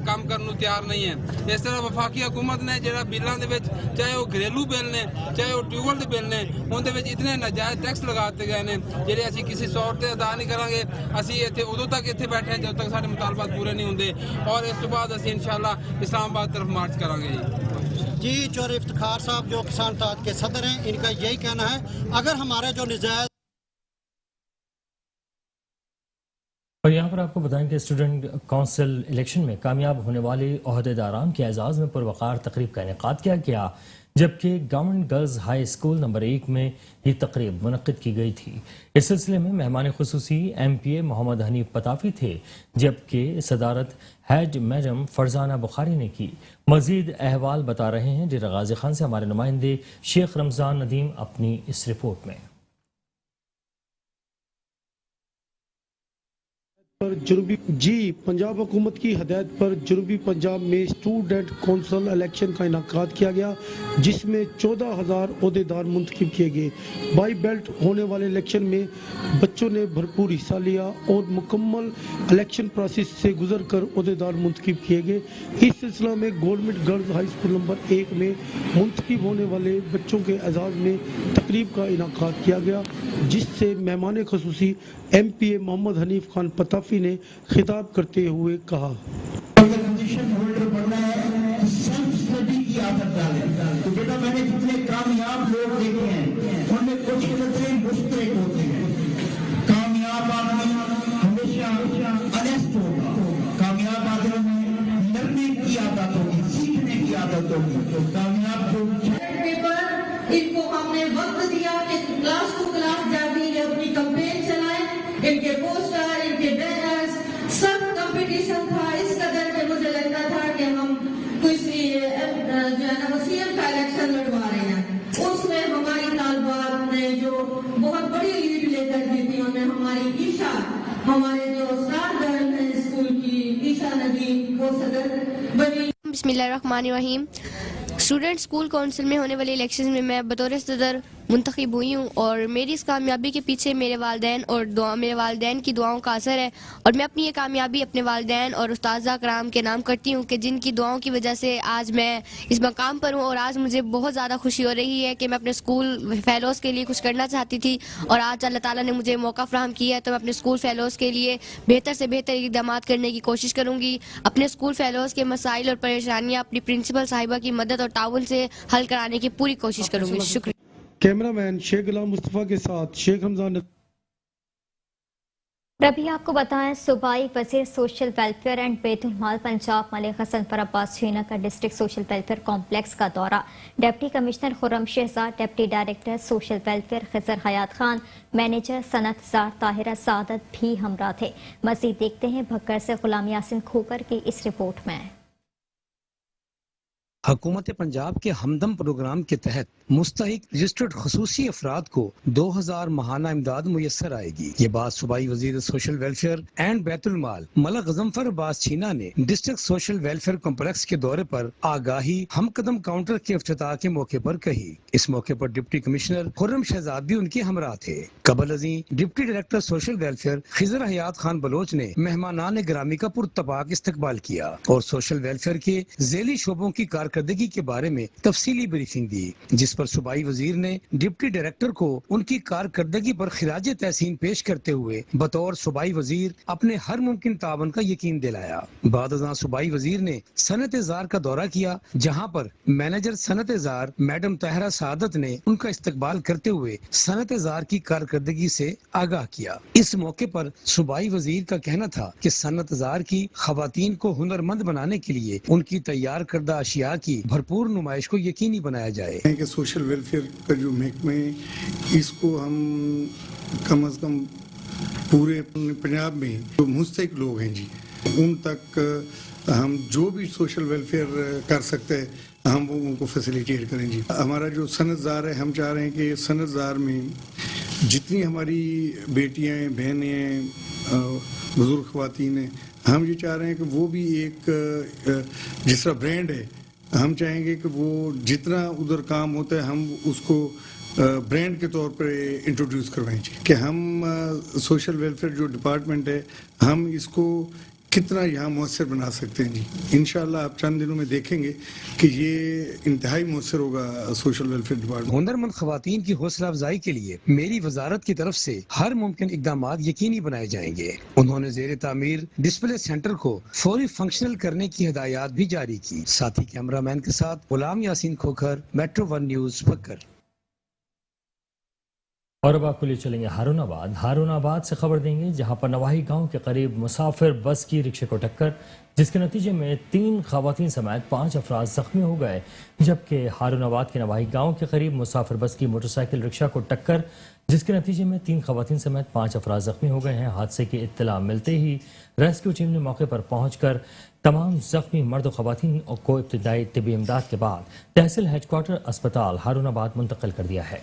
ਕੰਮ ਕਰਨ ਨੂੰ ਤਿਆਰ ਨਹੀਂ ਹੈ। ਇਸ ਤਰ੍ਹਾਂ ਵਫਾਕੀ ਹਕੂਮਤ ਨੇ ਜਿਹੜਾ ਬਿੱਲਾਂ ਦੇ ਵਿੱਚ, ਚਾਹੇ ਉਹ ਘਰੇਲੂ ਬਿੱਲ ਨੇ, ਚਾਹੇ ਉਹ ਟਿਊਬਵੈੱਲ ਦੇ ਬਿੱਲ ਨੇ, ਉਹਦੇ ਵਿੱਚ ਇਤਨੇ ਨਾਜਾਇਜ਼ ਟੈਕਸ ਲਗਾ ਦਿੱਤੇ ਗਏ ਨੇ ਜਿਹੜੇ ਅਸੀਂ ਕਿਸੇ ਤੌਰ ਤੇ ਅਦਾ ਨਹੀਂ ਕਰਾਂਗੇ। ਅਸੀਂ ਇੱਥੇ ਉਦੋਂ ਤੱਕ ਇੱਥੇ ਬੈਠੇ ਹਾਂ ਜਦੋਂ ਤੱਕ ਸਾਡੇ ਮੁਤਾਲਬਾਤ ਪੂਰੇ ਨਹੀਂ ਹੁੰਦੇ, ਔਰ ਇਸ ਤੋਂ ਬਾਅਦ ਅਸੀਂ इंशाल्लाह इस्लामाबाद तरफ मार्च करेंगे। जी चौर इफ्तिखार साहब जो किसान ताज के सदर हैं, इनका यही कहना है अगर हमारे जो निजायज। और यहाँ पर आपको बताएं कि स्टूडेंट काउंसिल इलेक्शन में कामयाब होने वाले ओहदेदारान के एजाज़ में पुरवकार तकरीब का इनेकाद किया गया, जबकि government girls high school number 1 में ये तकरीब मुनक्किद की गई थी। इस सिलसिले में मेहमान खुसूसी MPA मोहम्मद हनीफ पताफी थे, जबकि सदारत हेड मैडम फरजाना बुखारी ने की। मजीद अहवाल बता रहे हैं डेरा गाजी खान से हमारे नुमाइंदे शेख रमज़ान नदीम अपनी इस रिपोर्ट में। पर पंजाब हुकूमत की हदायत पर जनूबी पंजाब में स्टूडेंट कौंसल इलेक्शन का इनेकाद किया गया, जिसमें 14,000 ओहदेदार मुंतखब किए गए। बाई बेल्ट होने वाले इलेक्शन में बच्चों ने भरपूर हिस्सा लिया और मुकम्मल इलेक्शन प्रोसेस से गुजर कर ओहदेदार मुंतखब किए गए। इस सिलसिला में government girls high school number 1 में मुंतखब होने वाले बच्चों के एजाज़ में तकरीब का इनेकाद किया गया, जिससे मेहमान खुसूसी MPA मोहम्मद हनीफ खान पताफी ने खिताब करते हुए कहा, पोजीशन होल्डर बनना है, सेल्फ स्टडी की आदत डालें। तो बेटा मैंने जितने कामयाब लोग देखे हैं उनमें कुछ नजरें मुश्तरक होती हैं। कामयाब आदमी हमेशा ऑनेस्ट होगा, कामयाब आदमी में लर्निंग की आदत होगी, सीखने की आदत होगी। कामयाब पेपर इनको हमने वक्त दिया कि क्लास टू क्लास जाकर ये अपनी कैंपेन चलाएं, इनके पोस्टर, इनके बैनर्स, सब कंपटीशन था इस कदर के मुझे लगता था कि हम किसी जो है ना CM का इलेक्शन लड़वा रहे हैं। उसमें हमारी तालबात ने जो बहुत बड़ी लीड लेकर दी थी, उनमें हमारी ईशा, हमारे जो स्टार गर्ल है स्कूल की ईशा नदीम, वो सदर बनी। बिस्मिल्लाहिर्रहमानिर्रहीम। स्टूडेंट स्कूल काउंसिल में होने वाले इलेक्शन में मैं बतौर सदर मुंतखब हुई हूँ और मेरी इस कामयाबी के पीछे मेरे वालिदैन और मेरे वालिदैन की दुआओं का असर है। और मैं अपनी ये कामयाबी अपने वालिदैन और उस्ताज़ा कराम के नाम करती हूँ कि जिनकी दुआओं की वजह से आज मैं इस मकाम पर हूँ। और आज मुझे बहुत ज़्यादा खुशी हो रही है कि मैं अपने स्कूल फ़ेलोज़ के लिए कुछ करना चाहती थी और आज अल्लाह ताला ने मुझे मौका फ़राहम किया है, तो मैं अपने स्कूल फ़ेलोज़ के लिए बेहतर से बेहतर इक़दामात करने की कोशिश करूँगी। अपने स्कूल फ़ेलोज़ के मसाइल और परेशानियाँ अपनी प्रिंसिपल साहिबा की मदद और ताउन से हल कराने की पूरी कोशिश करूँगी। शुक्रिया। कैमरामैन शेख गुलाम मुस्तफ़ा के साथ शेख रमज़ान। रबी आपको बताएं, सूबाई वज़ीर सोशल वेलफेयर एंड बैतुल माल पंजाब मलिक हसन पर अब्बास छीना का डिस्ट्रिक्ट सोशल वेलफेयर कॉम्प्लेक्स का दौरा। Deputy commissioner Khurram Shahzad, deputy director social welfare Khizar Hayat Khan, manager Sanatzar Tahira Saadat भी हमरा थे। मज़ीद देखते हैं भक्कर से गुलाम यासिन खोकर की इस रिपोर्ट में। हुकूमत पंजाब के हमदम प्रोग्राम के तहत मुस्तहिक रजिस्टर्ड खसूसी अफराद को 2000 माहाना इमदाद मुयस्सर आएगी। ये बात सूबाई वजीर सोशल वेलफेयर एंड बैतुल माल मलिक गजनफर अब्बास छीना ने डिस्ट्रिक्ट सोशल वेलफेयर कॉम्प्लेक्स के दौरे पर आगाही हम कदम काउंटर के इफ्तिताह के मौके पर कही। इस मौके पर डिप्टी कमिश्नर खुर्रम शहजाद भी उनके हमरा थे। कबल अजी deputy director social welfare Khizar Hayat Khan Baloch ने मेहमानान ग्रामी का पुरतबाक इस्तकबाल किया और सोशल वेलफेयर के ज़ैली शोबों की कारकर्दगी के बारे में तफसीली ब्रीफिंग दी, जिस पर सूबाई वजीर ने डिप्टी डायरेक्टर को उनकी कारकर्दगी पर खिराज तहसीन पेश करते हुए बतौर सूबाई वजीर अपने हर मुमकिन तावन का यकीन दिलाया। बाद अज़ां सूबाई वजीर ने सनत-ए-ज़ार का दौरा किया, जहाँ पर मैनेजर सनत-ए-ज़ार मैडम ताहिरा सादत ने उनका इस्तकबाल करते हुए सनत-ए-ज़ार की कारकर्दगी से आगाह किया। इस मौके पर सूबाई वजीर का कहना था कि सनत-ए-ज़ार की खवातीन को हुनरमंद बनाने के लिए उनकी तैयार करदा अशिया की भरपूर नुमाइश को यकीनी बनाया जाए। कि सोशल वेलफेयर का जो महकमा है, इसको हम कम से कम पूरे पंजाब में जो मुस्तहिक लोग हैं जी, उन तक हम जो भी सोशल वेलफेयर कर सकते हैं हम वो उनको फैसिलिटेट करें जी। हमारा जो सनतजार है, हम चाह रहे हैं कि सनतजार में जितनी हमारी बेटियां हैं, बहनें हैं, बुजुर्ग ख्वातीन हैं, हम ये चाह रहे हैं कि वो भी एक जिस तरह ब्रांड है हम चाहेंगे कि वो जितना उधर काम होता है हम उसको ब्रांड के तौर पर इंट्रोड्यूस करवाएं कि हम सोशल वेलफेयर जो डिपार्टमेंट है हम इसको कितना यहाँ मौसर बना सकते हैं जी। इंशाल्लाह आप चंद दिनों में देखेंगे कि ये इंतहाई मौसर होगा सोशल वेलफेयर डिपार्टमेंट। हुनरमंद खवातीन की हौसला अफजाई के लिए मेरी वजारत की तरफ से हर मुमकिन इकदाम यकीनी बनाए जाएंगे। उन्होंने ज़ेर तामीर डिस्प्ले सेंटर को फौरी फंक्शनल करने की हिदायत भी जारी की। साथी कैमरामैन के साथ गुलाम यासीन खोखर, मेट्रो 1 न्यूज़ बकर। और अब आपको ले चलेंगे हारूनाबाद से खबर देंगे, जहां पर नवाही गांव के करीब मुसाफिर बस की रिक्शे को टक्कर, जिसके नतीजे में 3 खवातीन समेत 5 अफराद जख्मी हो गए। जबकि हारूनाबाद के नवाही गांव के करीब मुसाफिर बस की मोटरसाइकिल रिक्शा को टक्कर, जिसके नतीजे में 3 खवातीन समेत 5 अफराद जख्मी हो गए हैं। हादसे की इत्तला मिलते ही रेस्क्यू टीम ने मौके पर पहुंचकर तमाम जख्मी मर्द और खवातीन को इब्तदाई तिब्बी इमदाद के बाद तहसील हेडक्वार्टर अस्पताल हारूनाबाद मुंतकिल कर दिया है।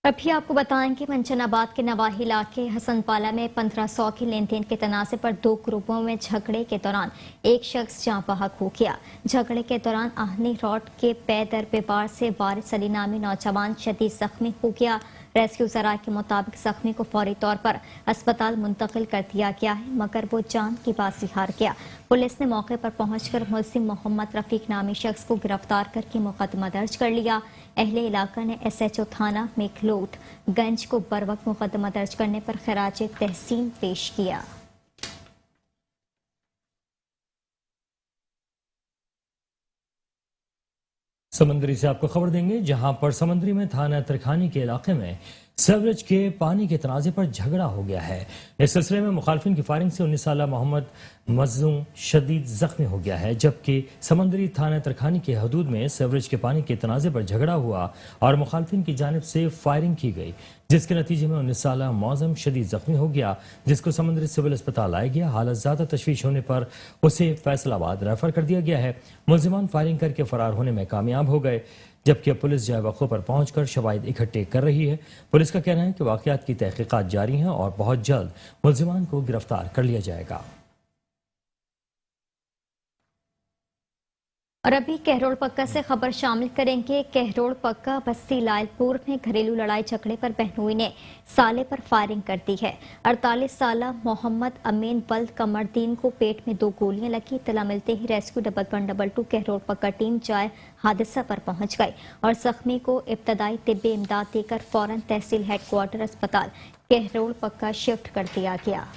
अभी आपको बताएं कि मंचनाबाद के नवाही इलाके हसनपाला में 1500 की लेन देन के तनाज़े पर 2 ग्रुपों में झगड़े के दौरान एक शख्स जाँ बहक हो गया। झगड़े के दौरान आहनी रोड के पे दर पे पार से वारिस अली नामी नौजवान शदीद जख्मी हो गया। रेस्क्यू ज़राए के मुताबिक जख्मी को फौरी तौर पर अस्पताल मुंतकिल कर दिया गया है, मगर वो जान की बाजी हार गया। पुलिस ने मौके पर पहुंचकर मुलजिम मोहम्मद रफीक नामी शख्स को गिरफ्तार करके मुकदमा दर्ज कर लिया। अहले इलाका ने SHO थाना मेखलोट गंज को बरवक्त मुकदमा दर्ज करने पर खराज तहसीन पेश किया। समंदरी से आपको खबर देंगे, जहां पर समंदरी में थाना तरखानी के इलाके में सीवरेज के पानी के तनाज़े पर झगड़ा हो गया है। इस सिलसिले में मुखालफिन की फायरिंग से 19 साला मोहम्मद मजलूम शदीद जख्मी हो गया है। जबकि समंदरी थाना तरखानी के हदूद में सीवरेज के पानी के तनाज़े पर झगड़ा हुआ और मुखालफिन की जानिब से फायरिंग की गई, जिसके नतीजे में 19 साला मौजम शदीद जख्मी हो गया, जिसको समंदरी सिविल अस्पताल लाया गया। हालत ज़्यादा तशवीश होने पर उसे फैसलाबाद रेफर कर दिया गया है। मुलजिमान फायरिंग करके फरार होने में कामयाब हो गए, जबकि पुलिस जाए वक़्फ़े पर पहुंचकर शवाहिद इकट्ठे कर रही है। पुलिस का कहना है कि वाक़यात की तहक़ीक़ात जारी हैं और बहुत जल्द मुलजिमान को गिरफ्तार कर लिया जाएगा। और अभी कहरोड़ पक्का से खबर शामिल करेंगे। कहरोड़ पक्का बस्ती लालपुर में घरेलू लड़ाई झगड़े पर बहनोई ने साले पर फायरिंग कर दी है। 48 साला मोहम्मद अमीन बल्द कमरदीन को पेट में 2 गोलियां लगी। इत्तला मिलते ही रेस्क्यू 112 कहरोड़ पक्का टीम जाए हादसा पर पहुंच गई और जख्मी को इब्तदाई तिब्बी इमदाद देकर फौरन तहसील हेडक्वार्टर अस्पताल कहरोड़ पक्का शिफ्ट कर दिया गया।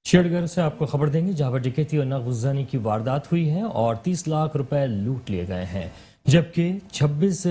शेरगढ़ से आपको खबर देंगे, जहां पर डकैती और नगज़नी की वारदात हुई है और 30 लाख रुपए लूट लिए गए हैं। जबकि 26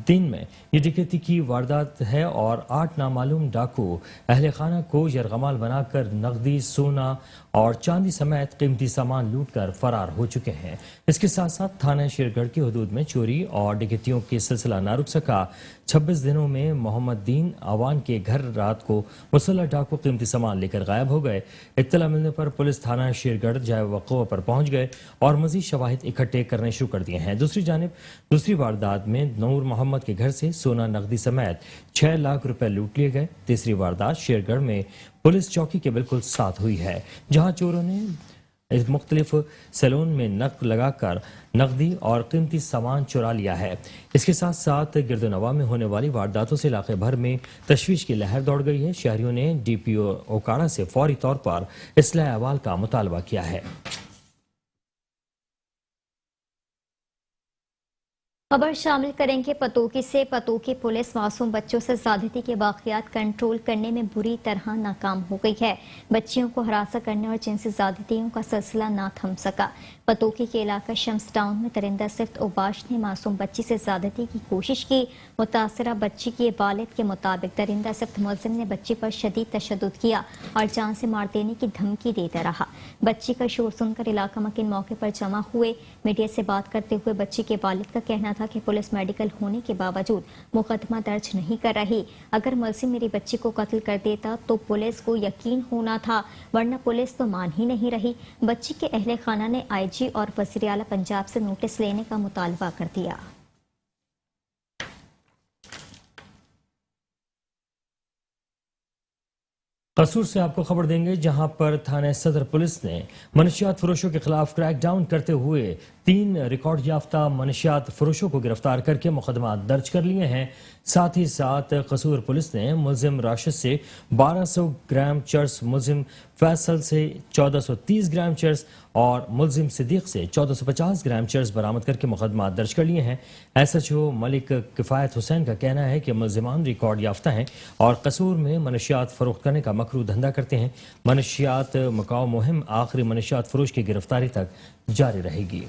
दिन में ये डकैती की वारदात है और 8 नामालूम डाकू अहले खाना को यरगमाल बनाकर नकदी, सोना और चांदी समेत कीमती सामान लूट कर फरार हो चुके हैं। इसके साथ साथ थाना शेरगढ़ की हदूद में चोरी और डकैतियों के सिलसिला ना रुक सका। 26 दिनों में मोहम्मद दीन आवान के घर रात को मुसल्लह डाकू कीमती सामान लेकर गायब हो गए। इत्तला मिलने पर पुलिस थाना शेरगढ़ जाए वक़्फ़े पर पहुंच गए और मजीद शवाहिद इकट्ठे करने शुरू कर दिए हैं। दूसरी जानिब दूसरी वारदात में नूर मोहम्मद के घर से सोना, नकदी समेत 6 लाख रुपए लूट लिए गए। तीसरी वारदात शेरगढ़ में पुलिस चौकी के बिल्कुल साथ हुई है, जहां चोरों ने मुख्तलिफ सैलून में नक लगाकर नकदी और कीमती सामान चुरा लिया है। इसके साथ साथ गिरदोनवा में होने वाली वारदातों से इलाके भर में तशवीश की लहर दौड़ गई है। शहरियों ने DPO ओकाड़ा से फौरी तौर पर इस्लाह अहवाल का मुतालबा किया है। खबर शामिल करेंगे पतोकी से। पतोकी पुलिस मासूम बच्चों से ज्यादती के वाकयात कंट्रोल करने में बुरी तरह नाकाम हो गई है। बच्चियों को हरासा करने और जिनसी ज्यादतियों का सिलसिला ना थम सका। पतोकी के इलाका शम्स टाउन में तरिंदा सिफ्त उबाश ने मासूम बच्ची से ज्यादती की कोशिश की। मुतासरा बच्ची के वालिद के मुताबिक तरिंदा सिफ्त मुलजिम ने बच्ची पर शदीद तशद्दुद किया और जान से मार देने की धमकी देता रहा। बच्ची का शोर सुनकर इलाका मकीन मौके पर जमा हुए। मीडिया से बात करते हुए बच्ची के वालिद का कहना था कि पुलिस मेडिकल होने के बावजूद मुकदमा दर्ज नहीं कर रही। अगर मुलजिम मेरी बच्ची को कत्ल कर देता तो पुलिस को यकीन होना था, वरना पुलिस तो मान ही नहीं रही। बच्ची के अहले खाना ने IG और वज़ीर आला पंजाब से नोटिस लेने का मुतालबा कर दिया। कसूर से आपको खबर देंगे जहां पर थाने सदर पुलिस ने मनशियात फरोशों के खिलाफ क्रैक डाउन करते हुए 3 रिकॉर्ड याफ्ता मनशियात फरोशों को गिरफ्तार करके मुकदमा दर्ज कर लिए हैं। साथ ही साथ कसूर पुलिस ने मुलजिम राशिद से 1200 ग्राम चर्स, मुलजिम फैसल से 1430 ग्राम चर्स और मुलजिम सिद्दीक से 1450 ग्राम चर्स बरामद करके मुकदमा दर्ज कर लिए हैं। SHO मलिक किफ़ायत हुसैन का कहना है कि मुलजिमान रिकॉर्ड याफ्ता हैं और कसूर में मनशियात फरोख्त करने का मकरू धंधा करते हैं। मनशियात मकाओ मुहिम आखिरी मनशियात फरोश की गिरफ्तारी तक जारी रहेगी।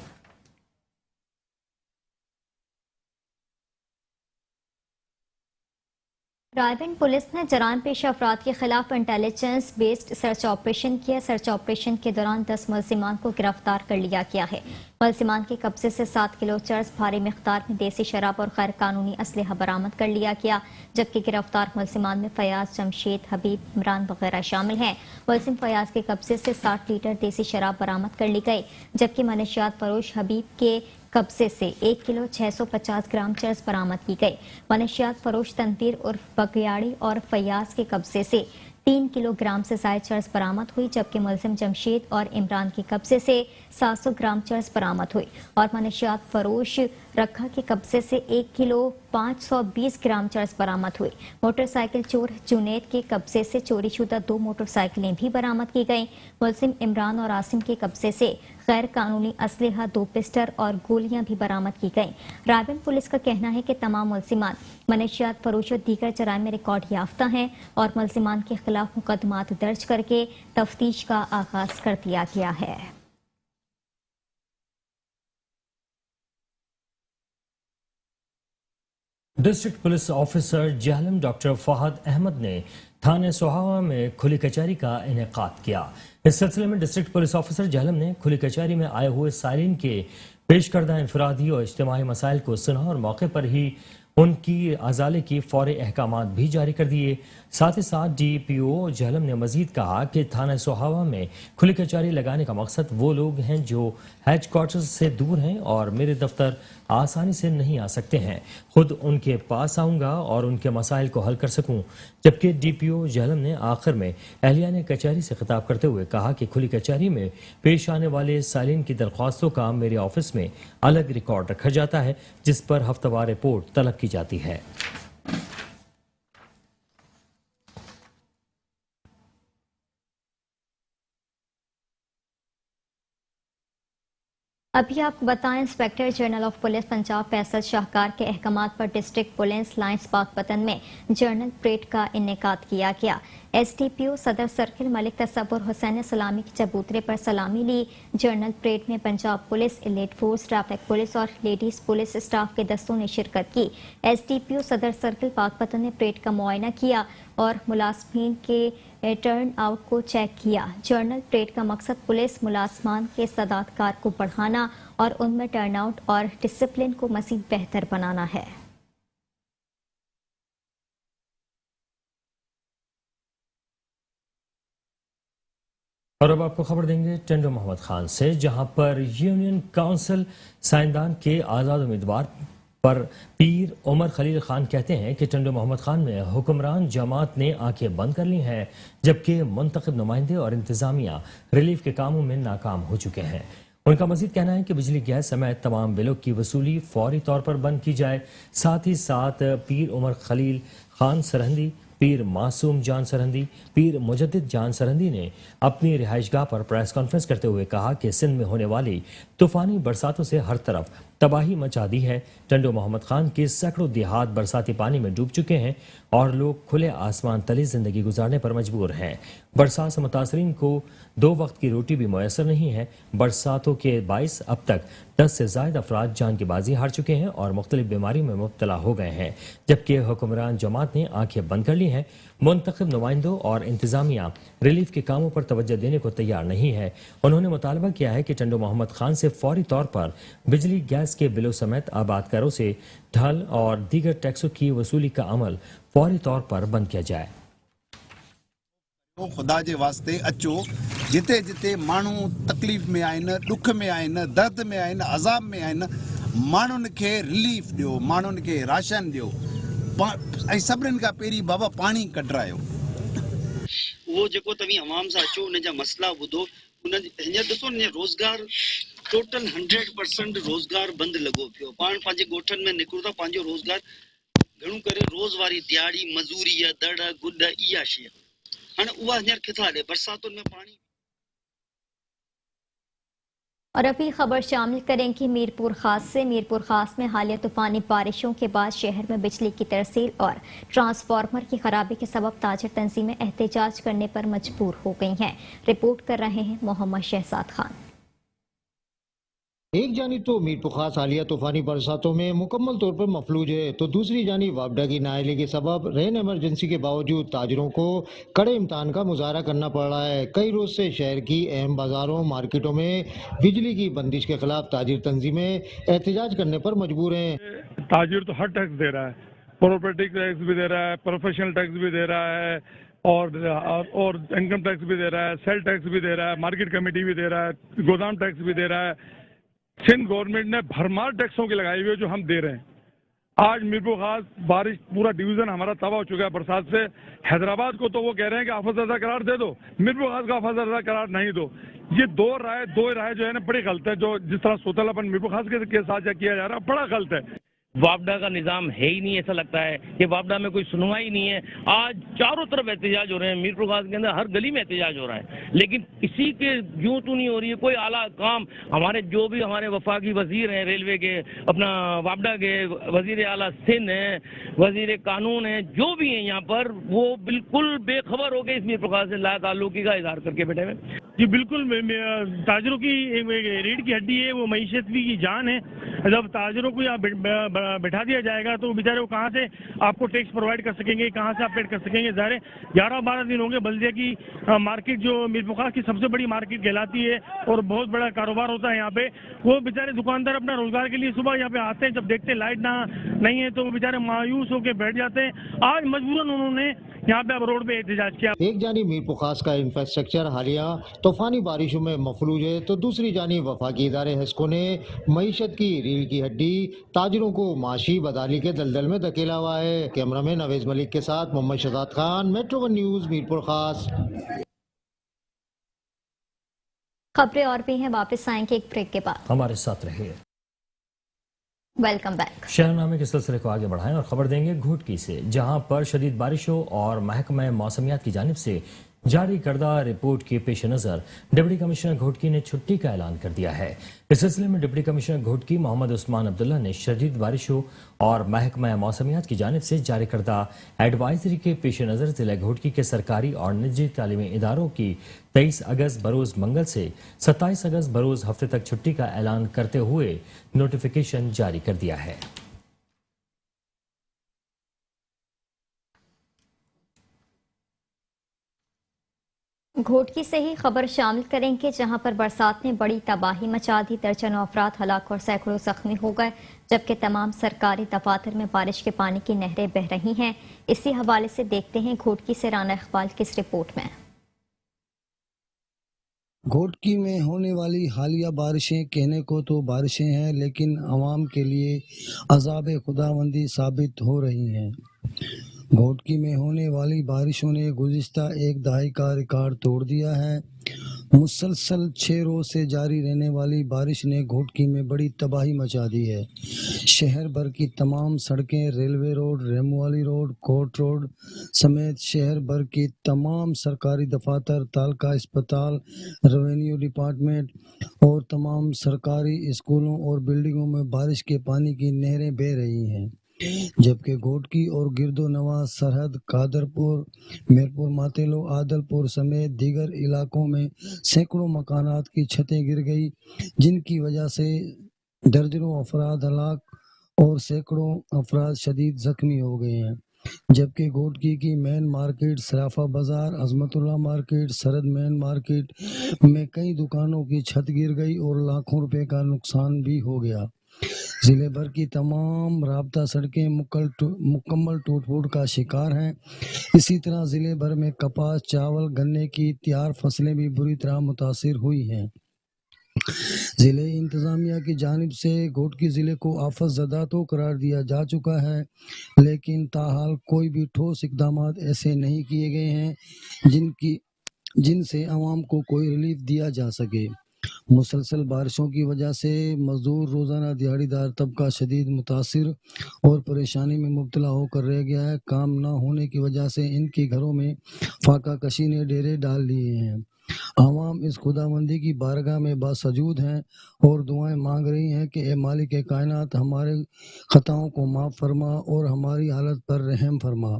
रायबंद पुलिस ने जराइम पेश अफराद के खिलाफ इंटेलिजेंस बेस्ड सर्च ऑपरेशन किया। सर्च ऑपरेशन के दौरान 10 मुलजिमान को गिरफ्तार कर लिया गया है। मुलजिमान के कब्जे से 7 किलो चर्स, भारी मिकदार में देसी शराब और गैर कानूनी असलहा बरामद कर लिया गया, जबकि गिरफ्तार मुलजिमान में फयाज, जमशेद, हबीब, इमरान वगैरह शामिल हैं। मुलजिम फयाज के कब्जे से 60 लीटर देसी शराब बरामद कर ली गई, जबकि मनशियात फरोश हबीब के कब्जे से 1 किलो 650 ग्राम चर्स बरामद की गई। मनशियात फरोश तनवीर उर्फ बगियाड़ी और फयाज के कब्जे से 3 किलोग्राम से ज़ायद चर्स बरामद हुई, जबकि मुलजिम जमशेद और इमरान के कब्जे से 700 ग्राम चर्स बरामद हुई और मनशियात फरोश रखा के कब्जे से 1 किलो 520 ग्राम चर्स बरामद हुई। मोटरसाइकिल चोर जुनेद के कब्जे से चोरी शुदा 2 मोटरसाइकिलें भी बरामद की गईं। मुलजिम इमरान और आसिम के कब्जे से गैर कानूनी असलहा, 2 पिस्टल और गोलियां भी बरामद की गईं। रायबंद पुलिस का कहना है कि तमाम मुलजिमान मनशियात फरोश और दीगर जराइम में रिकॉर्ड याफ्ता हैं और मुलजिमान के खिलाफ मुकदमात दर्ज करके तफ्तीश का आगाज कर दिया गया है। District police officer Jhelum doctor Fahad Ahmed ने थाने सोहावा में खुली कचहरी का इनेकाद किया। इस सिलसिले में डिस्ट्रिक्ट पुलिस ऑफिसर जहलम ने खुली कचहरी में आए हुए साइलिन के पेश करदा इंफरादी और इज्तिमाई मसाइल को सुना और मौके पर ही उनकी अजाले की फौरी अहकामात भी जारी कर दिए। साथ ही साथ DPO जहलम ने मजीद कहा कि थाना सोहावा में खुली कचहरी लगाने का मकसद वो लोग हैं जो हेड क्वार्टर्स से दूर हैं और मेरे दफ्तर आसानी से नहीं आ सकते हैं। खुद उनके पास आऊँगा और उनके मसाइल को हल कर सकूँ। जबकि DPO जहलम ने आखिर में अहलियान कचहरी से खिताब करते हुए कहा कि खुली कचहरी में पेश आने वाले सालिन की दरख्वास्तों का मेरे ऑफिस में अलग रिकॉर्ड रखा जाता है, जिस पर हफ्तावार रिपोर्ट तलब की जाती है। अभी आपको बताएं, inspector general of police Punjab Faisal Shahkar के अहकामात पर डिस्ट्रिक्ट पुलिस लाइन्स पाकपतन में जर्नल परेड का इनेकाद किया गया। SDPO सदर सर्किल मलिक तसव्वुर हुसैन ने सलामी के चबूतरे पर सलामी ली। जर्नल परेड में Punjab police, elite force, traffic police और लेडीज पुलिस स्टाफ के दस्तों ने शिरकत की। SDPO सदर सर्किल पाकपतन ने परेड का मुआयना किया और मुलाजमीन के टर्न आउट को चेक किया। जर्नल परेड का मकसद पुलिस मुलाजमान के इस्तेदादकार को बढ़ाना और उनमें टर्न आउट और डिसिप्लिन को मज़ीद बेहतर बनाना है। और अब आपको खबर देंगे टंडो मोहम्मद खान से, जहां पर यूनियन काउंसिल साइंदान के आज़ाद उम्मीदवार पर पीर उमर खलील खान कहते हैं कि टंडो मोहम्मद खान में हुक्मरान जमात ने आंखें बंद कर ली हैं, जबकि मुंतखब नुमाइंदे और इंतजामिया रिलीफ के कामों में नाकाम हो चुके हैं। उनका मजीद कहना है कि बिजली गैस समेत तमाम बिलों की वसूली फौरी तौर पर बंद की जाए। साथ ही साथ पीर उमर खलील खान सरहंदी, पीर मासूम जान सरहंदी, पीर मुजद्दिद जान सरहंदी ने अपनी रिहाइशगाह पर प्रेस कॉन्फ्रेंस करते हुए कहा कि सिंध में होने वाली तूफानी बरसातों से हर तरफ तबाही मचा दी है। टंडो मोहम्मद खान के सैकड़ों देहात बरसाती पानी में डूब चुके हैं और लोग खुले आसमान तले जिंदगी गुजारने पर मजबूर हैं। बरसात से मुतासरीन को 2 वक्त की रोटी भी मुयसर नहीं है। बरसातों के बाइस अब तक 10 से ज़ायद अफराद जान की बाजी हार चुके हैं और मुख्तलिफ बीमारी में मुब्तला हो गए हैं, जबकि हुक्मरान जमात ने आंखें बंद कर ली हैं। मुंतखब नुमाइंदों और इंतजामिया रिलीफ के कामों पर तवज्जो देने को तैयार नहीं है। उन्होंने मुतालबा किया है कि टंडो मोहम्मद खान से फौरी तौर पर बिजली गैस के बिलों समेत आबादकारों से ढल और दीगर टैक्सों की वसूली का अमल फौरी तौर पर बंद किया जाए। खुदा जे वास्ते अचो, जिते जिते माण्हू तकलीफ़ में आहिनि, ॾुख में आहिनि, दर्द में आहिनि, अज़ाब में आहिनि, माण्हुनि खे रिलीफ ॾियो, माण्हुनि खे राशन ॾियो ऐं सभिनीनि खां पहिरीं बाबा पाणी कढरायो। उहो जेको तव्हीं आवाम सां अचो उन जा मसइला ॿुधो उन हींअर ॾिसो न रोज़गार टोटल 100% रोज़गार बंदि लॻो पियो पाण पंहिंजे ॻोठनि में निकिरूं था पंहिंजो रोज़गार घणो करे रोज़ वारी दिहाड़ी मज़ूरी दड़ गुॾ इहा शइ हाणे उहा हींअर किथां ॾे बरसातुनि में पाणी। और अभी खबर शामिल करेंगे मीरपुर खास से। मीरपुर खास में हालिया तूफानी बारिशों के बाद शहर में बिजली की तरसील और ट्रांसफार्मर की खराबी के सबब ताजर तंजीमें एहतजाज करने पर मजबूर हो गई हैं। रिपोर्ट कर रहे हैं मोहम्मद शहजाद खान। एक जानिब तो मीरपुर खास हालिया तूफानी बरसातों में मुकम्मल तौर पर मफलूज है, तो दूसरी जानिब वापडा की नाअहली के सबब रेन इमरजेंसी के बावजूद ताजरों को कड़े इम्तहान का मुजाहरा करना पड़ रहा है। कई रोज से शहर की अहम बाजारों मार्केटों में बिजली की बंदिश के खिलाफ ताजिर तंजीमें एहतजाज करने पर मजबूर हैं। ताजिर तो हर टैक्स दे रहा है, प्रॉपर्टी टैक्स भी दे रहा है, प्रोफेशनल टैक्स भी दे रहा है और इनकम टैक्स भी दे रहा है, सेल टैक्स भी दे रहा है, मार्केट कमेटी भी दे रहा है, गोदाम टैक्स भी दे रहा है। सिंध गवर्नमेंट ने भरमार टैक्सों की लगाई हुई है जो हम दे रहे हैं। आज मीरपुर खास बारिश पूरा डिवीजन हमारा तबाह हो चुका है बरसात से। हैदराबाद को तो वो कह रहे हैं कि आफत ज़दा करार दे दो, मीरपुर खास का आफत ज़दा करार नहीं दो। ये दो राय जो है ना बड़ी गलत है। जो जिस तरह सोतलापन मीरपुर खास के साथ किया जा रहा है बड़ा गलत है। वापडा का निज़ाम है ही नहीं, ऐसा लगता है कि वापडा में कोई सुनवाई नहीं है। आज चारों तरफ एहतजाज हो रहे हैं, मीरपुर खास के अंदर हर गली में एहतजाज हो रहा है, लेकिन किसी के यूं तो नहीं हो रही है कोई आला काम। हमारे जो भी हमारे वफाकी वजीर हैं रेलवे के, अपना वापडा के वजीर आला सिंध हैं, वजीर कानून हैं, जो भी हैं यहाँ पर वो बिल्कुल बेखबर हो गए इस मीरपुर खास से ला ताल्लुकी का इजहार करके बैठे हुए। जी बिल्कुल, ताजरों की रीढ़ की हड्डी है, वो मईशत की जान है। जब ताजरों को यहाँ बैठा दिया जाएगा तो बेचारे वो कहाँ से आपको टैक्स प्रोवाइड कर सकेंगे, कहाँ से आप पेड कर सकेंगे। ज़ाहिर 11-12 दिन होंगे बल्दिया की मार्केट जो मीरपुर खास की सबसे बड़ी मार्केट कहलाती है और बहुत बड़ा कारोबार होता है यहाँ पे। वो बेचारे दुकानदार अपना रोजगार के लिए सुबह यहाँ पे आते हैं, जब देखते हैं लाइट नहीं है तो वो बेचारे मायूस होकर बैठ जाते हैं। आज मजबूरन उन्होंने यहाँ पे अब रोड पे एहतजाज किया। एक जानिब मीरपुर खास का इंफ्रास्ट्रक्चर हालिया तूफानी बारिशों में मफलूज है, तो दूसरी जानिब वफाकी इदारे हेस्को ने मईशत की रीढ़ की हड्डी ताजरों को माशी बदाली के दलदल में धकेला हुआ है। कैमरामैन अवेज मलिक के साथ मोहम्मद शहजाद खान, मेट्रो 1 न्यूज़, मीरपुर खास। खबरें और भी हैं, वापस आएंगे एक ब्रेक के बाद। हमारे साथ रहिए। Welcome back. शहरनामे के सिलसिले को आगे बढ़ाएं और खबर देंगे घोटकी से, जहां पर शदीद बारिशों और महकमा मौसमियात की जानिब से जारी करदा रिपोर्ट के पेश नज़र डिप्टी कमिश्नर घोटकी ने छुट्टी का ऐलान कर दिया है। इस सिलसिले में डिप्टी कमिश्नर घोटकी मोहम्मद उस्मान अब्दुल्ला ने शदीद बारिशों और महकमा मौसमियात की जानिब से जारी करदा एडवाइजरी के पेश नज़र जिला घोटकी के सरकारी और निजी तालीमी इदारों की 23 अगस्त बरोज़ मंगल से 27 अगस्त बरोज़ हफ्ते तक छुट्टी का ऐलान करते हुए नोटिफिकेशन जारी कर दिया है। घोटकी से ही खबर शामिल करेंगे, जहां पर बरसात ने बड़ी तबाही मचा दी। दर्जनों अफराद हलाक और सैकड़ों जख्मी हो गए, जबकि तमाम सरकारी दफातर में बारिश के पानी की नहरें बह रही हैं। इसी हवाले से देखते हैं घोटकी से राना इकबाल की इस रिपोर्ट में। घोटकी में होने वाली हालिया बारिशें कहने को तो बारिशें हैं, लेकिन आवाम के लिए अजाब खुदाबंदी साबित हो रही हैं। घोटकी में होने वाली बारिशों ने गुज़िश्ता एक दहाई का रिकॉर्ड तोड़ दिया है। मुसलसल 6 रोज से जारी रहने वाली बारिश ने घोटकी में बड़ी तबाही मचा दी है। शहर भर की तमाम सड़कें, रेलवे रोड, रेमवाली रोड, कोर्ट रोड समेत शहर भर की तमाम सरकारी दफातर, तालका अस्पताल, रेवेन्यू डिपार्टमेंट और तमाम सरकारी स्कूलों और बिल्डिंगों में बारिश के पानी की नहरें बह रही हैं, जबकि घोटकी और गिरदो नवाज, सरहद, कादरपुर, मीरपुर मातेलो, आदलपुर समेत दीगर इलाकों में सैकड़ों मकानात की छतें गिर गई, जिनकी वजह से दर्जनों अफराद हलाक और सैकड़ों अफराद शदीद जख्मी हो गए हैं। जबकि घोटकी की मेन मार्केट, सराफा बाजार, अजमतुल्ला मार्केट, सरहद मेन मार्केट में कई दुकानों की छत गिर गई और लाखों रुपए का नुकसान भी हो गया। जिले भर की तमाम राब्ता सड़कें मुकम्मल टूट फूट का शिकार हैं। इसी तरह जिले भर में कपास, चावल, गन्ने की तैयार फसलें भी बुरी तरह मुतासिर हुई हैं। ضلع انتظامیہ کی جانب سے گھوٹکی ضلع کو آفت زدہ تو قرار دیا جا چکا ہے، لیکن تاحال کوئی بھی ٹھوس اقدامات ایسے نہیں کیے گئے ہیں جن سے عوام کو کوئی ریلیف دیا جا سکے۔ مسلسل بارشوں کی وجہ سے مزدور روزانہ دیہڑی دار طبقہ شدید متاثر اور پریشانی میں مبتلا ہو کر رہ گیا ہے۔ کام نہ ہونے کی وجہ سے ان کے گھروں میں فاقہ کشی نے ڈیرے ڈال لیے ہیں۔ عوام اس خداوندی کی بارگاہ میں باسجود ہیں اور دعائیں مانگ رہی ہیں کہ اے مالک کائنات، ہمارے خطاؤں کو معاف فرما اور ہماری حالت پر رحم فرما۔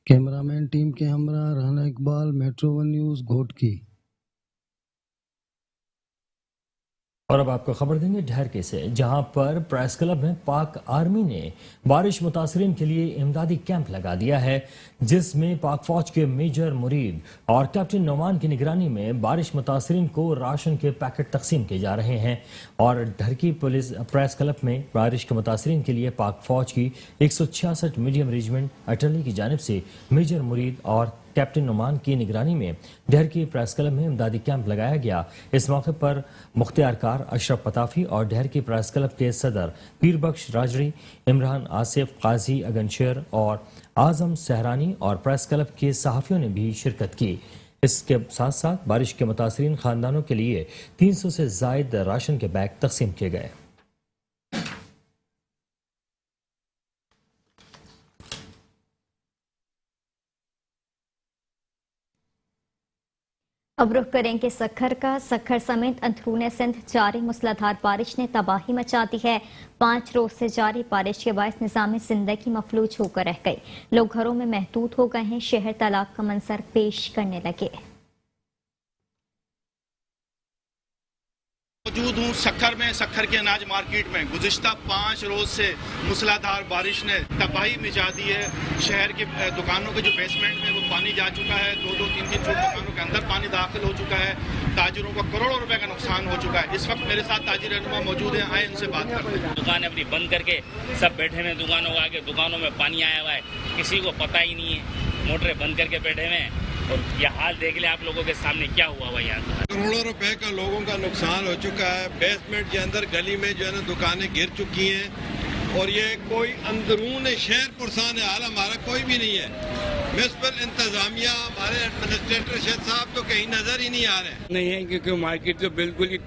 کیمرہ مین ٹیم کے ہمراہ Rana Iqbal, metro one news, Ghotki. اور اب آپ کو خبر دیں گے ڈھرکے سے، جہاں پر پریس کلب میں پاک آرمی نے بارش متاثرین کے لیے امدادی کیمپ لگا دیا ہے، جس میں پاک فوج کے میجر مرید اور کیپٹن نعمان کی نگرانی میں بارش متاثرین کو راشن کے پیکٹ تقسیم کیے جا رہے ہیں۔ اور ڈھرکی پریس کلب میں بارش کے متاثرین کے لیے پاک فوج کی 166 میڈیم ریجمنٹ اٹلی کی جانب سے میجر مرید اور کیپٹن نعمان کی نگرانی میں ڈھرکی پریس کلب میں امدادی کیمپ لگایا گیا۔ اس موقع پر مختار کار اشرف پتافی اور ڈھرکی پریس کلب کے صدر پیر بخش راجری، عمران آصف، قاضی اگنشیر اور اعظم سہرانی اور پریس کلب کے صحافیوں نے بھی شرکت کی۔ اس کے ساتھ ساتھ بارش کے متاثرین خاندانوں کے لیے 300 سے زائد راشن کے بیگ تقسیم کیے گئے۔ اب رخ کریں کہ سکھر کا۔ سکھر سمیت اندرون سندھ جاری موسلادھار بارش نے تباہی مچا دی ہے۔ 5 روز سے جاری بارش کے باعث نظام زندگی مفلوج ہو کر رہ گئی، لوگ گھروں میں محدود ہو گئے ہیں، شہر تالاب کا منظر پیش کرنے لگے۔ موجود ہوں سکھر میں، سکھر کے اناج مارکیٹ میں۔ گزشتہ 5 روز سے موسلادھار بارش نے تباہی مچا دی ہے۔ شہر کے دکانوں کے جو بیسمنٹ میں وہ پانی جا چکا ہے، 2-2 3-3 فٹ دکانوں کے اندر پانی داخل ہو چکا ہے، تاجروں کو کروڑوں روپے کا نقصان ہو چکا ہے۔ اس وقت میرے ساتھ تاجر رہنما موجود ہیں، آئے ان سے بات کرتے ہیں۔ دکانیں اپنی بند کر کے سب بیٹھے ہوئے دکانوں کے آگے، دکانوں میں پانی آیا ہوا ہے، کسی کو پتہ ہی نہیں ہے، موٹریں بند کر کے بیٹھے ہوئے ہیں۔ اور یہ حال دیکھ لیں آپ لوگوں کے سامنے کیا ہوا ہوا یہاں۔ کروڑوں روپے کا لوگوں کا نقصان ہو چکا ہے۔ بیسمنٹ کے اندر گلی میں جو ہے نا دکانیں گر چکی ہیں، اور یہ کوئی اندرون شہر پرسان حال ہمارا کوئی بھی نہیں ہے۔ میونسپل انتظامیہ، ہمارے ایڈمنسٹریٹر شہد صاحب تو کہیں نظر ہی نہیں آ رہے ہیں۔ نہیں ہے کیونکہ مارکیٹ تو بالکل ہی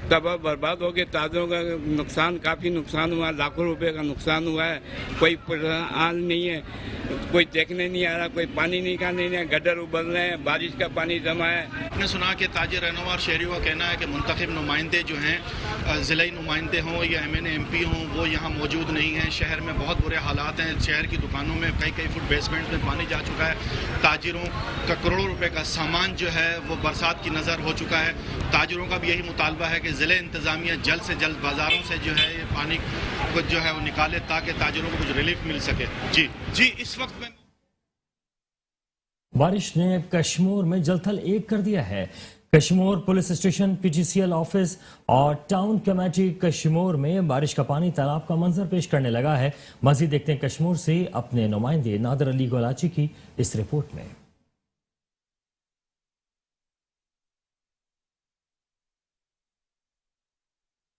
تباہ برباد ہو گئے، تازوں کا نقصان، کافی نقصان ہوا، لاکھوں روپے کا نقصان ہوا ہے۔ کوئی حال نہیں ہے، کوئی دیکھنے نہیں آ رہا، کوئی پانی نکالنے نہیں، گڈر ابل رہے ہیں، بارش کا پانی جمع ہے۔ آپ نے سنا کہ تاجر رہنما اور شہریوں کا کہنا ہے کہ منتخب نمائندے جو ہیں، ضلعی نمائندے ہوں یا MNA MP ہوں، وہ یہاں موجود نہیں ہیں۔ شہر میں بہت برے حالات ہیں، شہر کی دکانوں میں کئی فٹ بیسمنٹ میں پانی جا چکا ہے، تاجروں کا کروڑوں روپے کا سامان جو ہے وہ برسات کی نظر ہو چکا ہے۔ تاجروں کا بھی یہی مطالبہ ہے کہ ضلع انتظامیہ جلد سے جلد بازاروں سے جو ہے یہ پانی کو جو ہے وہ نکالے تاکہ تاجروں کو کچھ ریلیف مل سکے۔ جی اس وقت میں بارش نے کشمور میں جلتھل 1 کر دیا ہے۔ Kashmore police station, PGCL office اور ٹاؤن کمیٹی کشمور میں بارش کا پانی تالاب کا منظر پیش کرنے لگا ہے۔ مزید دیکھتے ہیں کشمور سے اپنے نمائندے نادر علی گولاچی کی اس رپورٹ میں۔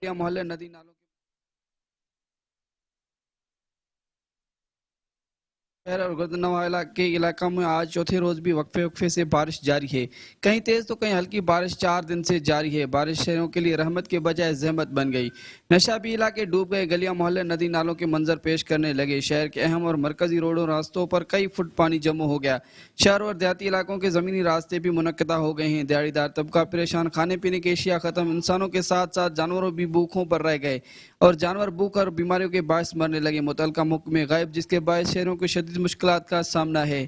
محلے ندی نالوں شہر اور گردنوالا کے علاقہ میں آج چوتھے روز بھی وقفے سے بارش جاری ہے۔ کہیں تیز تو کہیں ہلکی بارش 4 دن سے جاری ہے۔ بارش شہروں کے لیے رحمت کے بجائے زحمت بن گئی۔ نشابی علاقے ڈوب گئے، گلیاں محلے ندی نالوں کے منظر پیش کرنے لگے۔ شہر کے اہم اور مرکزی روڈوں راستوں پر کئی فٹ پانی جمع ہو گیا۔ شہروں اور دیہاتی علاقوں کے زمینی راستے بھی منقطع ہو گئے ہیں۔ دیہڑی دار طبقہ پریشان، کھانے پینے کی اشیاء ختم، انسانوں کے ساتھ ساتھ جانوروں بھی بھوکوں پر رہ گئے اور جانور بھوک اور بیماریوں کے باعث مرنے لگے۔ متعلقہ محکمہ غائب، جس کے باعث شہروں کو شدید مشکلات کا سامنا ہے۔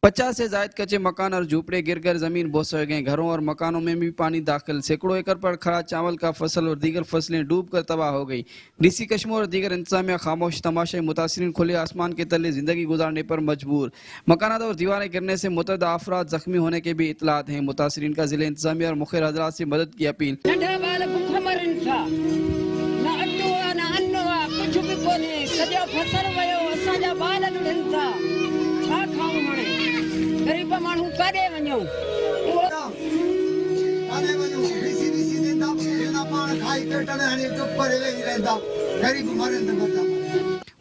50 سے زائد کچے مکان اور جھوپڑے گر کر زمین بوس ہو گئے۔ گھروں اور مکانوں میں بھی پانی داخل، سینکڑوں ایکڑ پر کھڑا چاول کا فصل اور دیگر فصلیں ڈوب کر تباہ ہو گئی۔ DC کشمور اور دیگر انتظامیہ خاموش تماشے، متاثرین کھلے آسمان کے تلے زندگی گزارنے پر مجبور۔ مکانات اور دیواریں گرنے سے متعدد افراد زخمی ہونے کے بھی اطلاعات ہیں۔ متاثرین کا ضلع انتظامیہ اور مخیر حضرات سے مدد کی اپیل۔ غریب مانو کڈے ونجو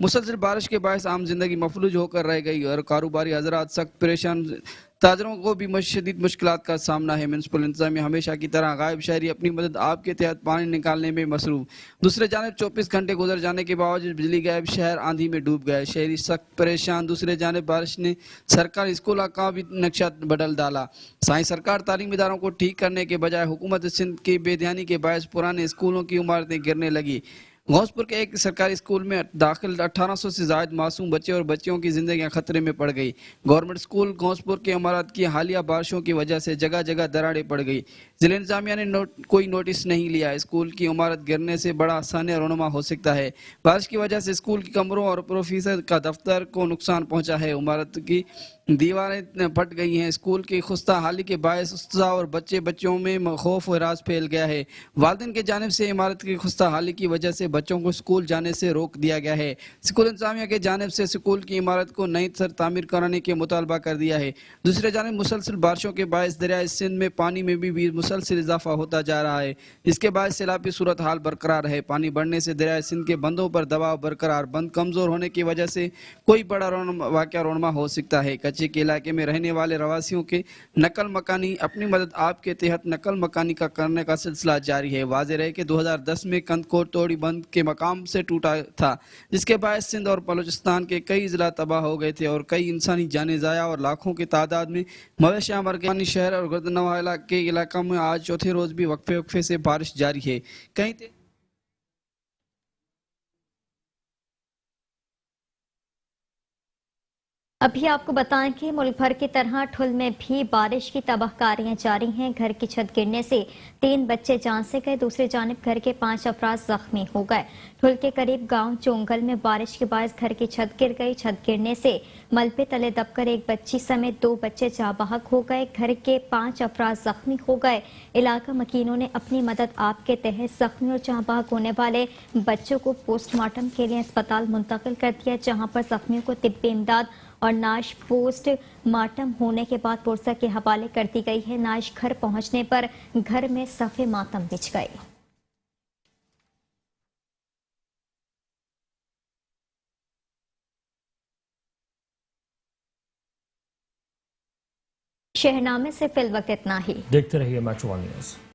मुसलसल बारिश के बायस आम जिंदगी मफलूज होकर रह गई और कारोबारी हजरात सख्त परेशान, ताजरों को भी शदीद मुश्किलात का सामना है। म्यूनसिपल इंतजामिया हमेशा की तरह गायब शहरी अपनी मदद आपके तहत पानी निकालने में मसरूफ। दूसरे जानिब 24 घंटे गुजर जाने के बावजूद बिजली गायब, शहर आंधी में डूब गए, शहरी सख्त परेशान। दूसरे जानिब बारिश ने सरकारी स्कूलों का भी नक्शा बदल डाला। साई सरकार तालीमी इदारों को ठीक करने के बजाय हुकूमत सिंध की बेध्यानी के बायस पुराने स्कूलों की इमारतें गिरने लगी। गौसपुर के एक सरकारी स्कूल में दाखिल 1800 से ज़ायद मासूम बच्चे और बच्चियों की जिंदगियां खतरे में पड़ गई। गवर्नमेंट स्कूल गौसपुर के इमारत की हालिया बारिशों की वजह से जगह जगह दरारें पड़ गई। जिला इंतजामिया ने कोई नोटिस नहीं लिया। स्कूल की इमारत गिरने से बड़ा सानिया रोनुमा हो सकता है। बारिश की वजह से स्कूल के कमरों और प्रोफेसर का दफ्तर को नुकसान पहुंचा है। इमारत की दीवारें फट गई हैं। स्कूल की खुस्ता हाली के बायस उस्ताद और बच्चों में खौफ और राज फैल गया है। वालिदैन की जानिब से इमारत की खुस्ता हाली की वजह से बच्चों को स्कूल जाने से रोक दिया गया है। स्कूल इंतजामिया की जानिब से स्कूल की इमारत को नई सर तामीर कराने के मुतालबा कर दिया है। दूसरे जानिब मुसलसल बारिशों के बायस दरियाए सिंध में पानी में भी मुसलसल इजाफा होता जा रहा है। इसके बायस सैलाबी सूरत हाल बरकरार है। पानी बढ़ने से दरियाए सिंध के बंदों पर दबाव बरकरार, बंद कमजोर होने की वजह से कोई बड़ा वाक़या रोनमा हो सकता है। कच्चे के इलाके में रहने वाले रवासियों के नकल मकानी अपनी मदद आपके तहत नकल मकानी का करने का सिलसिला जारी है। वाज़ेह रहे कि 2010 में कंदकोट तोड़ी बंद के मकाम से टूटा था, जिसके बायस सिंध और बलूचिस्तान के कई जिला तबाह हो गए थे और कई इंसानी जाने ज़ाया और लाखों की तादाद में मवेशियां मर गए। शहर और गर्दनवाला के इलाका में आज चौथे रोज भी वक्फे से बारिश जारी है। कहीं अभी आपको बताएं कि मुल्क भर की तरह ठुल में भी बारिश की तबाहकारियां जारी हैं। घर की छत गिरने से 3 बच्चे जान से गए, दूसरी जानिब घर के 5 अफराद जख्मी हो गए। ठुल के करीब गांव चोंगल में बारिश के बायस घर की छत गिर गई। छत गिरने से मलबे तले दबकर एक बच्ची समेत 2 बच्चे जाबहक हो गए। घर के 5 अफराद जख्मी हो गए। इलाका मकीनों ने अपनी मदद आपके तहत जख्मी और जाबहक होने वाले बच्चों को पोस्टमार्टम के लिए अस्पताल मुंतकिल कर दिया, जहां पर जख्मियों को तिब्बी इमदाद और नाश पोस्ट मार्टम होने के बाद पुरसा के हवाले कर दी गई है। नाश घर पहुंचने पर घर में सफ़े मातम बिछ गए। शहरनामे से फिल वक्त इतना ही। देखते रहिए मैट्रो वन न्यूज़।